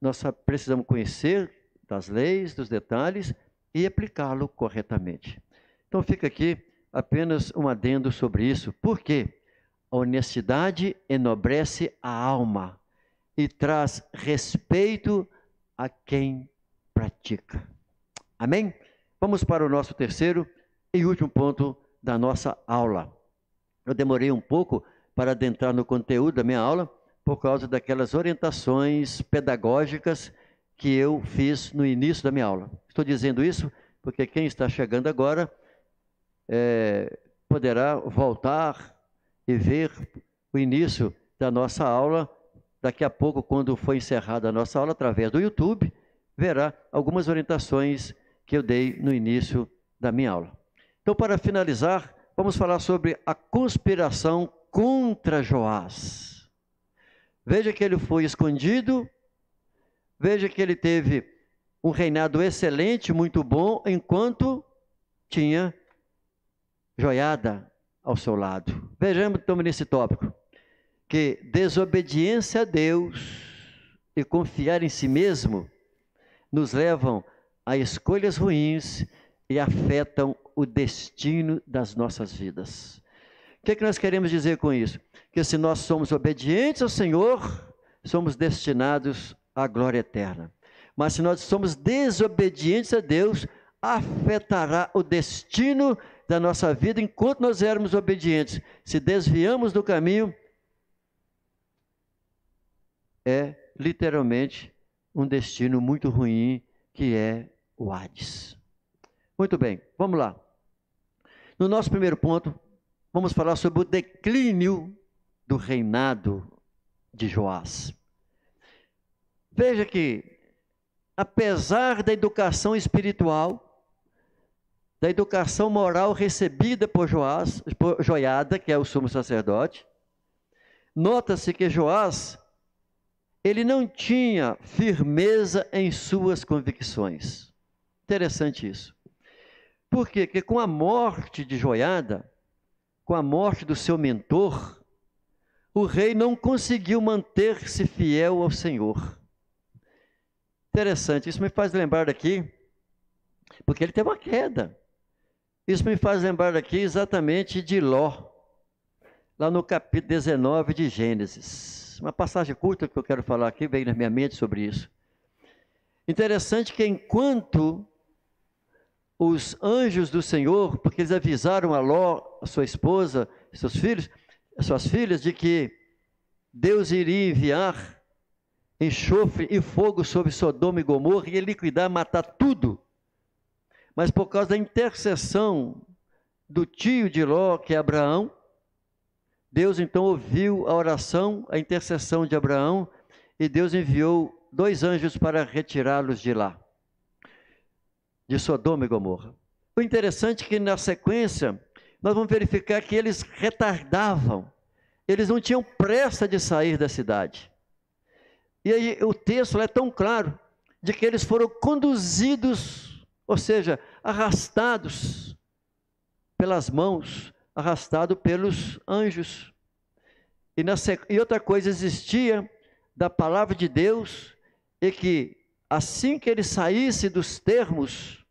nós precisamos conhecer das leis, dos detalhes e aplicá-lo corretamente. Então fica aqui apenas um adendo sobre isso. Por quê? A honestidade enobrece a alma e traz respeito a quem pratica. Amém? Vamos para o nosso terceiro e último ponto da nossa aula. Eu demorei um pouco para adentrar no conteúdo da minha aula, por causa daquelas orientações pedagógicas que eu fiz no início da minha aula. Estou dizendo isso porque quem está chegando agora poderá voltar e ver o início da nossa aula. Daqui a pouco, quando for encerrada a nossa aula, através do YouTube, verá algumas orientações que eu dei no início da minha aula. Então, para finalizar, vamos falar sobre a conspiração contra Joás. Veja que ele foi escondido, veja que ele teve um reinado excelente, muito bom, enquanto tinha Joiada ao seu lado. Vejamos então nesse tópico, que desobediência a Deus e confiar em si mesmo nos levam a escolhas ruins e afetam o destino das nossas vidas. O que é que nós queremos dizer com isso? Que se nós somos obedientes ao Senhor, somos destinados à glória eterna. Mas se nós somos desobedientes a Deus, afetará o destino da nossa vida enquanto nós éramos obedientes. Se desviamos do caminho, é literalmente um destino muito ruim, que é o Hades. Muito bem, vamos lá. No nosso primeiro ponto, vamos falar sobre o declínio do reinado de Joás. Veja que, apesar da educação espiritual, da educação moral recebida por Joiada, que é o sumo sacerdote, nota-se que Joás, ele não tinha firmeza em suas convicções. Interessante isso. Por quê? Porque com a morte de Joiada, com a morte do seu mentor, o rei não conseguiu manter-se fiel ao Senhor. Interessante, isso me faz lembrar aqui, porque ele teve uma queda. Isso me faz lembrar aqui exatamente de Ló, lá no capítulo 19 de Gênesis. Uma passagem curta que eu quero falar aqui, veio na minha mente sobre isso. Interessante que enquanto os anjos do Senhor, porque eles avisaram a Ló, a sua esposa, seus filhos, suas filhas, de que Deus iria enviar enxofre e fogo sobre Sodoma e Gomorra, e ia liquidar, matar tudo. Mas por causa da intercessão do tio de Ló, que é Abraão, Deus então ouviu a oração, a intercessão de Abraão, e Deus enviou 2 anjos para retirá-los de lá, de Sodoma e Gomorra. O interessante é que na sequência, nós vamos verificar que eles retardavam, eles não tinham pressa de sair da cidade. E aí o texto é tão claro, de que eles foram conduzidos, ou seja, arrastados pelas mãos, arrastado pelos anjos. E outra coisa existia da palavra de Deus, e que assim que ele saísse dos termos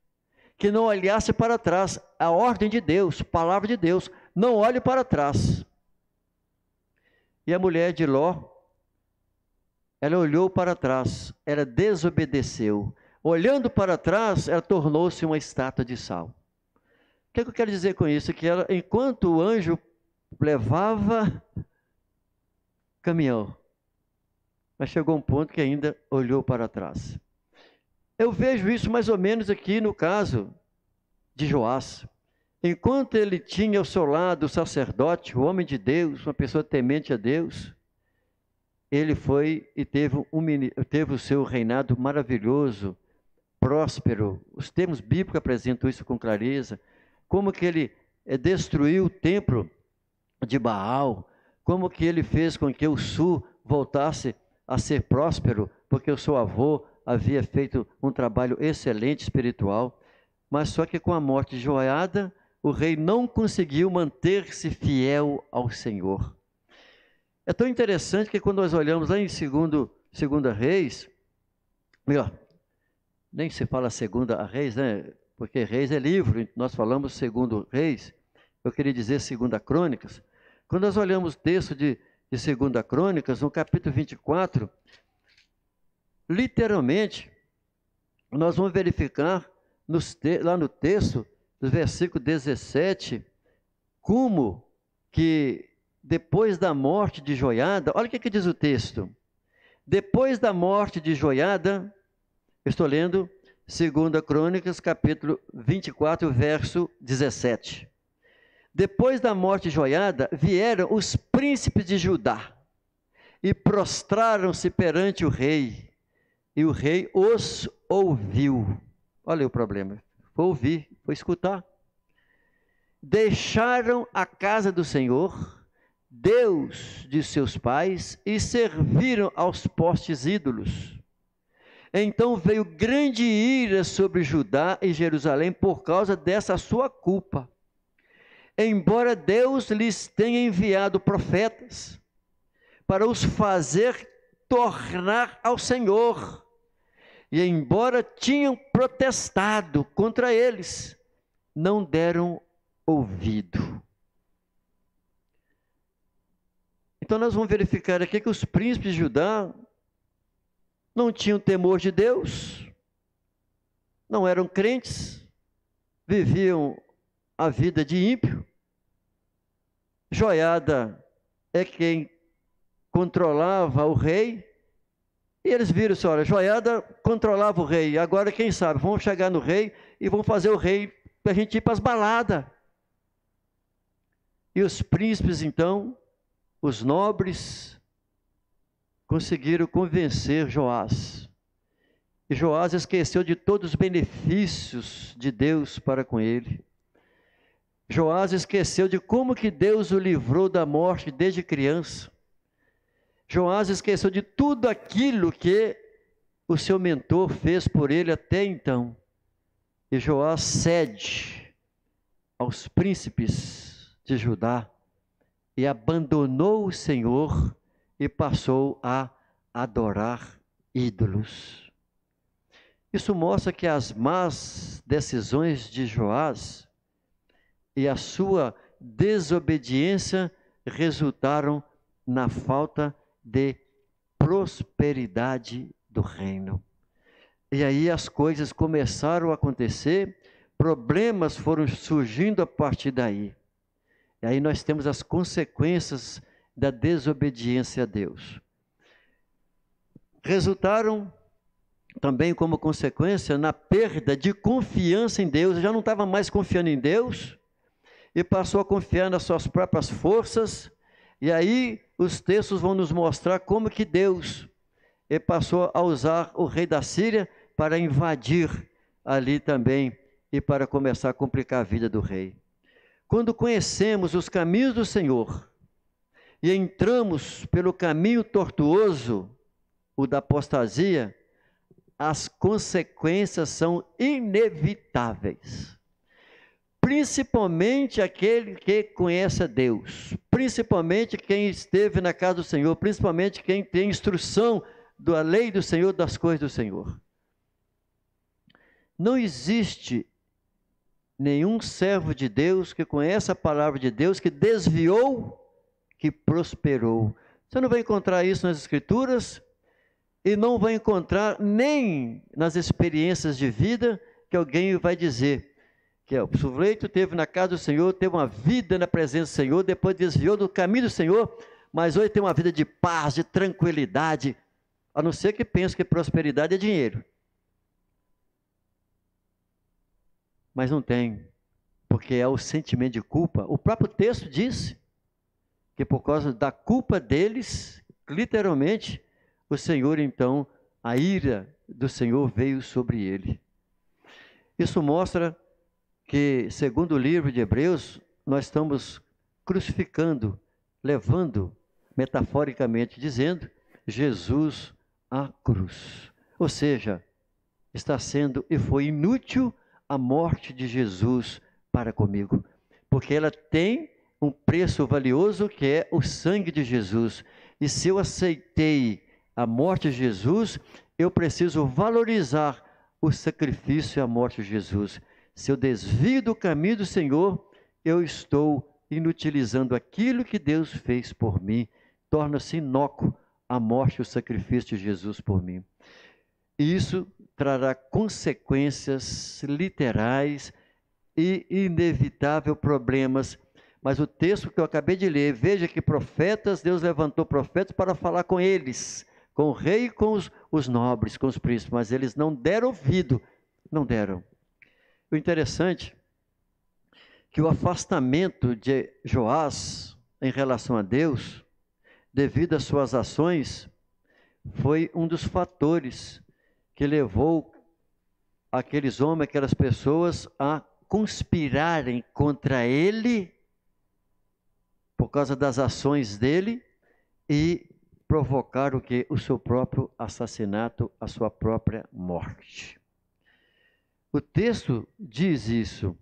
que não olhasse para trás. A ordem de Deus, palavra de Deus, não olhe para trás. E a mulher de Ló, ela olhou para trás, ela desobedeceu. Olhando para trás, ela tornou-se uma estátua de sal. O que eu quero dizer com isso? Que ela, enquanto o anjo levava caminhão, mas chegou um ponto que ainda olhou para trás. Eu vejo isso mais ou menos aqui no caso de Joás. Enquanto ele tinha ao seu lado o sacerdote, o homem de Deus, uma pessoa temente a Deus, ele foi e teve o seu reinado maravilhoso, próspero. Os termos bíblicos apresentam isso com clareza. Como que ele destruiu o templo de Baal, como que ele fez com que o sul voltasse a ser próspero, porque o seu avô havia feito um trabalho excelente espiritual, mas só que com a morte de Joiada, o rei não conseguiu manter-se fiel ao Senhor. É tão interessante que quando nós olhamos lá em Segunda Reis, melhor, nem se fala Segunda Reis, né? Porque Reis é livro, nós falamos Segundo Reis, eu queria dizer Segunda Crônicas. Quando nós olhamos o texto de Segunda Crônicas, no capítulo 24, literalmente, nós vamos verificar lá no texto, do versículo 17, como que depois da morte de Joiada, olha o que diz o texto. Depois da morte de Joiada, eu estou lendo 2 Crônicas, capítulo 24, verso 17. Depois da morte de Joiada, vieram os príncipes de Judá e prostraram-se perante o rei, e o rei os ouviu. Olha o problema, foi ouvir, foi escutar. Deixaram a casa do Senhor, Deus de seus pais, e serviram aos postes ídolos. Então veio grande ira sobre Judá e Jerusalém por causa dessa sua culpa. Embora Deus lhes tenha enviado profetas para os fazer tornar ao Senhor, e embora tinham protestado contra eles, não deram ouvido. Então nós vamos verificar aqui que os príncipes de Judá não tinham temor de Deus, não eram crentes, viviam a vida de ímpio. Joiada é quem controlava o rei, e eles viram assim, olha, Joiada controlava o rei, agora quem sabe, vamos chegar no rei e vamos fazer o rei para a gente ir para as baladas. E os príncipes então, os nobres, conseguiram convencer Joás. E Joás esqueceu de todos os benefícios de Deus para com ele. Joás esqueceu de como que Deus o livrou da morte desde criança. Joás esqueceu de tudo aquilo que o seu mentor fez por ele até então. E Joás cede aos príncipes de Judá e abandonou o Senhor e passou a adorar ídolos. Isso mostra que as más decisões de Joás e a sua desobediência resultaram na falta de prosperidade do reino. E aí as coisas começaram a acontecer, problemas foram surgindo a partir daí. E aí nós temos as consequências da desobediência a Deus. Resultaram também como consequência na perda de confiança em Deus. Eu já não estava mais confiando em Deus e passou a confiar nas suas próprias forças. E aí os textos vão nos mostrar como que Deus passou a usar o rei da Síria para invadir ali também e para começar a complicar a vida do rei. Quando conhecemos os caminhos do Senhor e entramos pelo caminho tortuoso, o da apostasia, as consequências são inevitáveis. Principalmente aquele que conhece a Deus, principalmente quem esteve na casa do Senhor, principalmente quem tem instrução da lei do Senhor, das coisas do Senhor. Não existe nenhum servo de Deus que conhece a palavra de Deus, que desviou, que prosperou. Você não vai encontrar isso nas Escrituras e não vai encontrar nem nas experiências de vida que alguém vai dizer que o sujeito teve na casa do Senhor, teve uma vida na presença do Senhor, depois desviou do caminho do Senhor, mas hoje tem uma vida de paz, de tranquilidade, a não ser que pense que prosperidade é dinheiro. Mas não tem, porque é o sentimento de culpa. O próprio texto diz que por causa da culpa deles, literalmente, o Senhor então, a ira do Senhor veio sobre ele. Isso mostra que, segundo o livro de Hebreus, nós estamos crucificando, levando, metaforicamente dizendo, Jesus à cruz. Ou seja, está sendo e foi inútil a morte de Jesus para comigo, porque ela tem um preço valioso que é o sangue de Jesus. E se eu aceitei a morte de Jesus, eu preciso valorizar o sacrifício e a morte de Jesus. Se eu desvio do caminho do Senhor, eu estou inutilizando aquilo que Deus fez por mim. Torna-se inócuo a morte e o sacrifício de Jesus por mim. E isso trará consequências literais e inevitáveis problemas. Mas o texto que eu acabei de ler, veja que profetas, Deus levantou profetas para falar com eles, com o rei e com os nobres, com os príncipes, mas eles não deram ouvido, não deram. O interessante é que o afastamento de Joás em relação a Deus, devido às suas ações, foi um dos fatores que levou aqueles homens, aquelas pessoas a conspirarem contra ele por causa das ações dele e provocar o que? O seu próprio assassinato, a sua própria morte. O texto diz isso,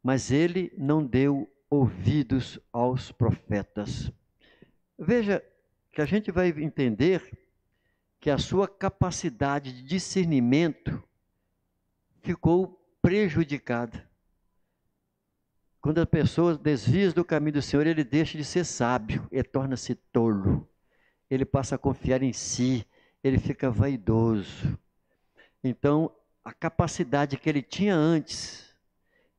mas ele não deu ouvidos aos profetas. Veja que a gente vai entender que a sua capacidade de discernimento ficou prejudicada. Quando a pessoa desvia do caminho do Senhor, ele deixa de ser sábio, ele torna-se tolo, ele passa a confiar em si, ele fica vaidoso. Então, a capacidade que ele tinha antes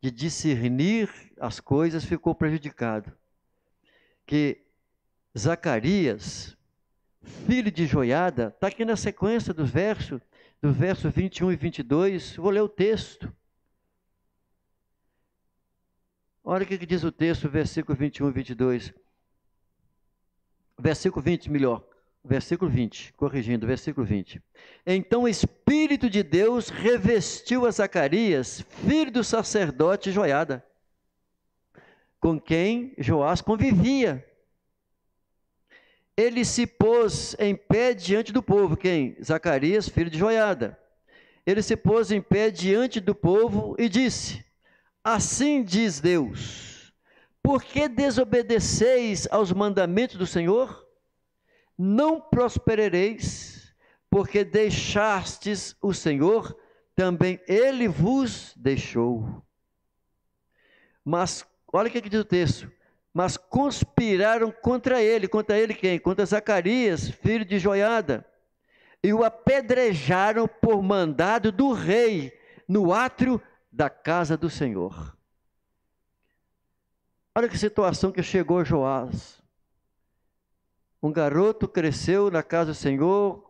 de discernir as coisas ficou prejudicada. Que Zacarias, filho de Joiada, está aqui na sequência do verso 21 e 22, vou ler o texto. Olha o que diz o texto, versículo 21 e 22. Versículo 20, melhor. Versículo 20, corrigindo, versículo 20. Então o Espírito de Deus revestiu a Zacarias, filho do sacerdote Joiada, com quem Joás convivia. Ele se pôs em pé diante do povo. Quem? Zacarias, filho de Joiada. Ele se pôs em pé diante do povo e disse: assim diz Deus, por que desobedeceis aos mandamentos do Senhor? Não prosperareis, porque deixastes o Senhor, também Ele vos deixou. Mas, olha o que diz o texto, mas conspiraram contra ele quem? Contra Zacarias, filho de Joiada, e o apedrejaram por mandado do rei, no átrio da casa do Senhor. Olha que situação que chegou Joás. Um garoto cresceu na casa do Senhor,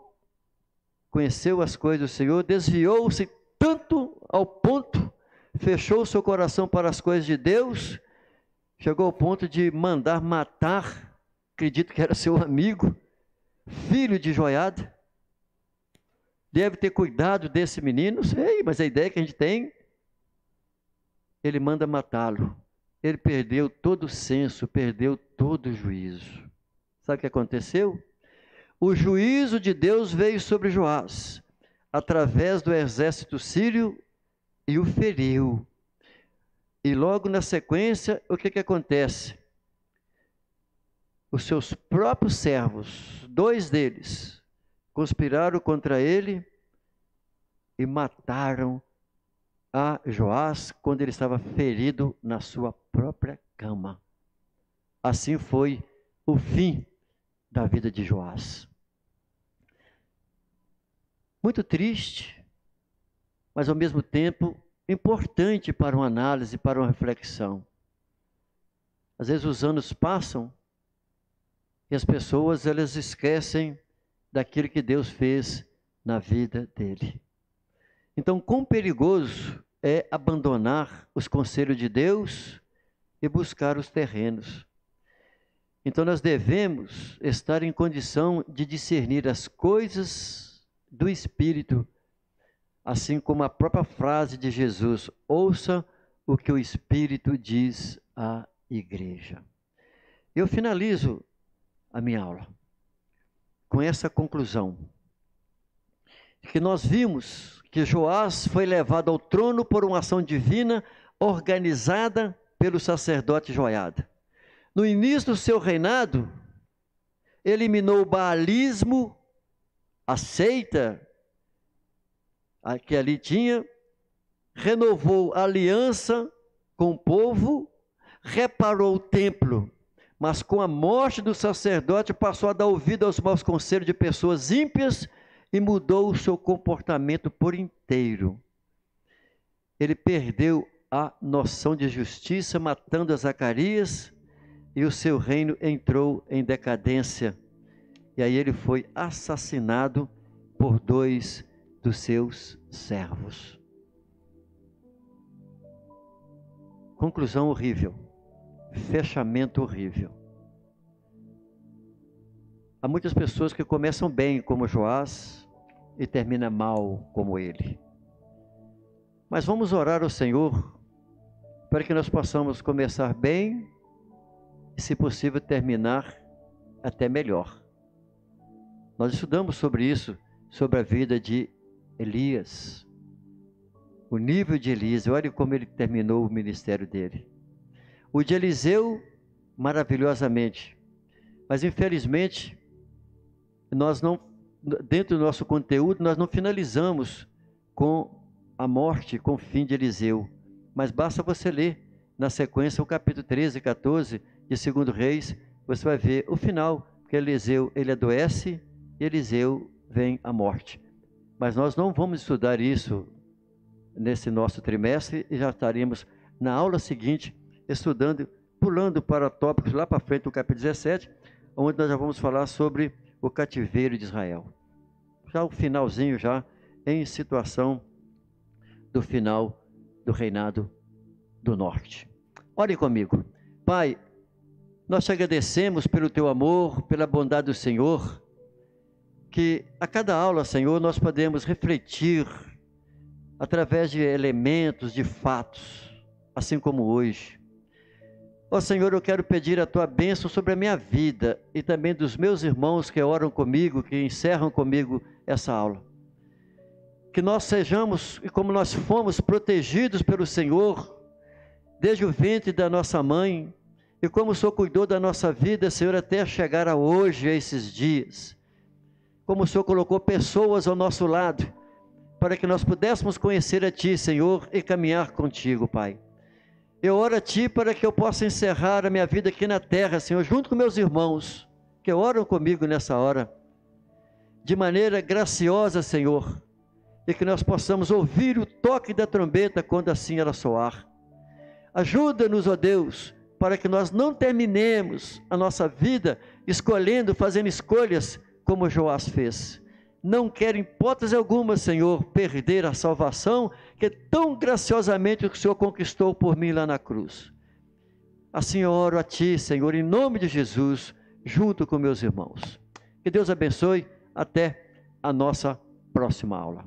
conheceu as coisas do Senhor, desviou-se tanto ao ponto, fechou seu coração para as coisas de Deus, chegou ao ponto de mandar matar, acredito que era seu amigo, filho de Joiada. Deve ter cuidado desse menino, não sei, mas a ideia que a gente tem, ele manda matá-lo. Ele perdeu todo o senso, perdeu todo o juízo. Sabe o que aconteceu? O juízo de Deus veio sobre Joás, através do exército sírio, e o feriu. E logo na sequência, o que acontece? Os seus próprios servos, 2 deles, conspiraram contra ele e mataram a Joás quando ele estava ferido na sua própria cama. Assim foi o fim da vida de Joás. Muito triste, mas ao mesmo tempo importante para uma análise, para uma reflexão. Às vezes os anos passam e as pessoas elas esquecem daquilo que Deus fez na vida dele. Então, quão perigoso é abandonar os conselhos de Deus e buscar os terrenos. Então, nós devemos estar em condição de discernir as coisas do Espírito, assim como a própria frase de Jesus: ouça o que o Espírito diz à igreja. Eu finalizo a minha aula com essa conclusão, que nós vimos que Joás foi levado ao trono por uma ação divina organizada pelo sacerdote Joiada. No início do seu reinado, eliminou o baalismo, a seita que ali tinha, renovou a aliança com o povo, reparou o templo, mas com a morte do sacerdote passou a dar ouvido aos maus conselhos de pessoas ímpias e mudou o seu comportamento por inteiro. Ele perdeu a noção de justiça, matando a Zacarias, e o seu reino entrou em decadência. E aí ele foi assassinado por 2 dos seus servos. Conclusão horrível. Fechamento horrível. Há muitas pessoas que começam bem como Joás e terminam mal como ele. Mas vamos orar ao Senhor para que nós possamos começar bem e, se possível, terminar até melhor. Nós estudamos sobre isso, sobre a vida de Elias. O nível de Elias, olha como ele terminou o ministério dele. O de Eliseu, maravilhosamente. Mas, infelizmente, nós não, dentro do nosso conteúdo, nós não finalizamos com a morte, com o fim de Eliseu. Mas basta você ler na sequência o capítulo 13 e 14 de 2 Reis, você vai ver o final, que Eliseu, ele adoece e Eliseu vem à morte. Mas nós não vamos estudar isso nesse nosso trimestre e já estaremos na aula seguinte estudando, pulando para tópicos lá para frente do capítulo 17, onde nós já vamos falar sobre o cativeiro de Israel. Já o finalzinho, já em situação do final do reinado do norte. Orem comigo. Pai, nós te agradecemos pelo teu amor, pela bondade do Senhor, que a cada aula, Senhor, nós podemos refletir através de elementos, de fatos, assim como hoje. Ó Senhor, eu quero pedir a tua bênção sobre a minha vida e também dos meus irmãos que oram comigo, que encerram comigo essa aula. Que nós sejamos, e como nós fomos protegidos pelo Senhor, desde o ventre da nossa mãe, e como o Senhor cuidou da nossa vida, Senhor, até chegar a hoje, a esses dias. Como o Senhor colocou pessoas ao nosso lado, para que nós pudéssemos conhecer a Ti, Senhor, e caminhar contigo, Pai. Eu oro a Ti para que eu possa encerrar a minha vida aqui na terra, Senhor, junto com meus irmãos, que oram comigo nessa hora, de maneira graciosa, Senhor, e que nós possamos ouvir o toque da trombeta quando assim ela soar. Ajuda-nos, ó Deus, para que nós não terminemos a nossa vida escolhendo, fazendo escolhas como Joás fez. Não quero, em hipótese alguma, Senhor, perder a salvação que tão graciosamente o Senhor conquistou por mim lá na cruz. Assim eu oro a Ti, Senhor, em nome de Jesus, junto com meus irmãos. Que Deus abençoe. Até a nossa próxima aula.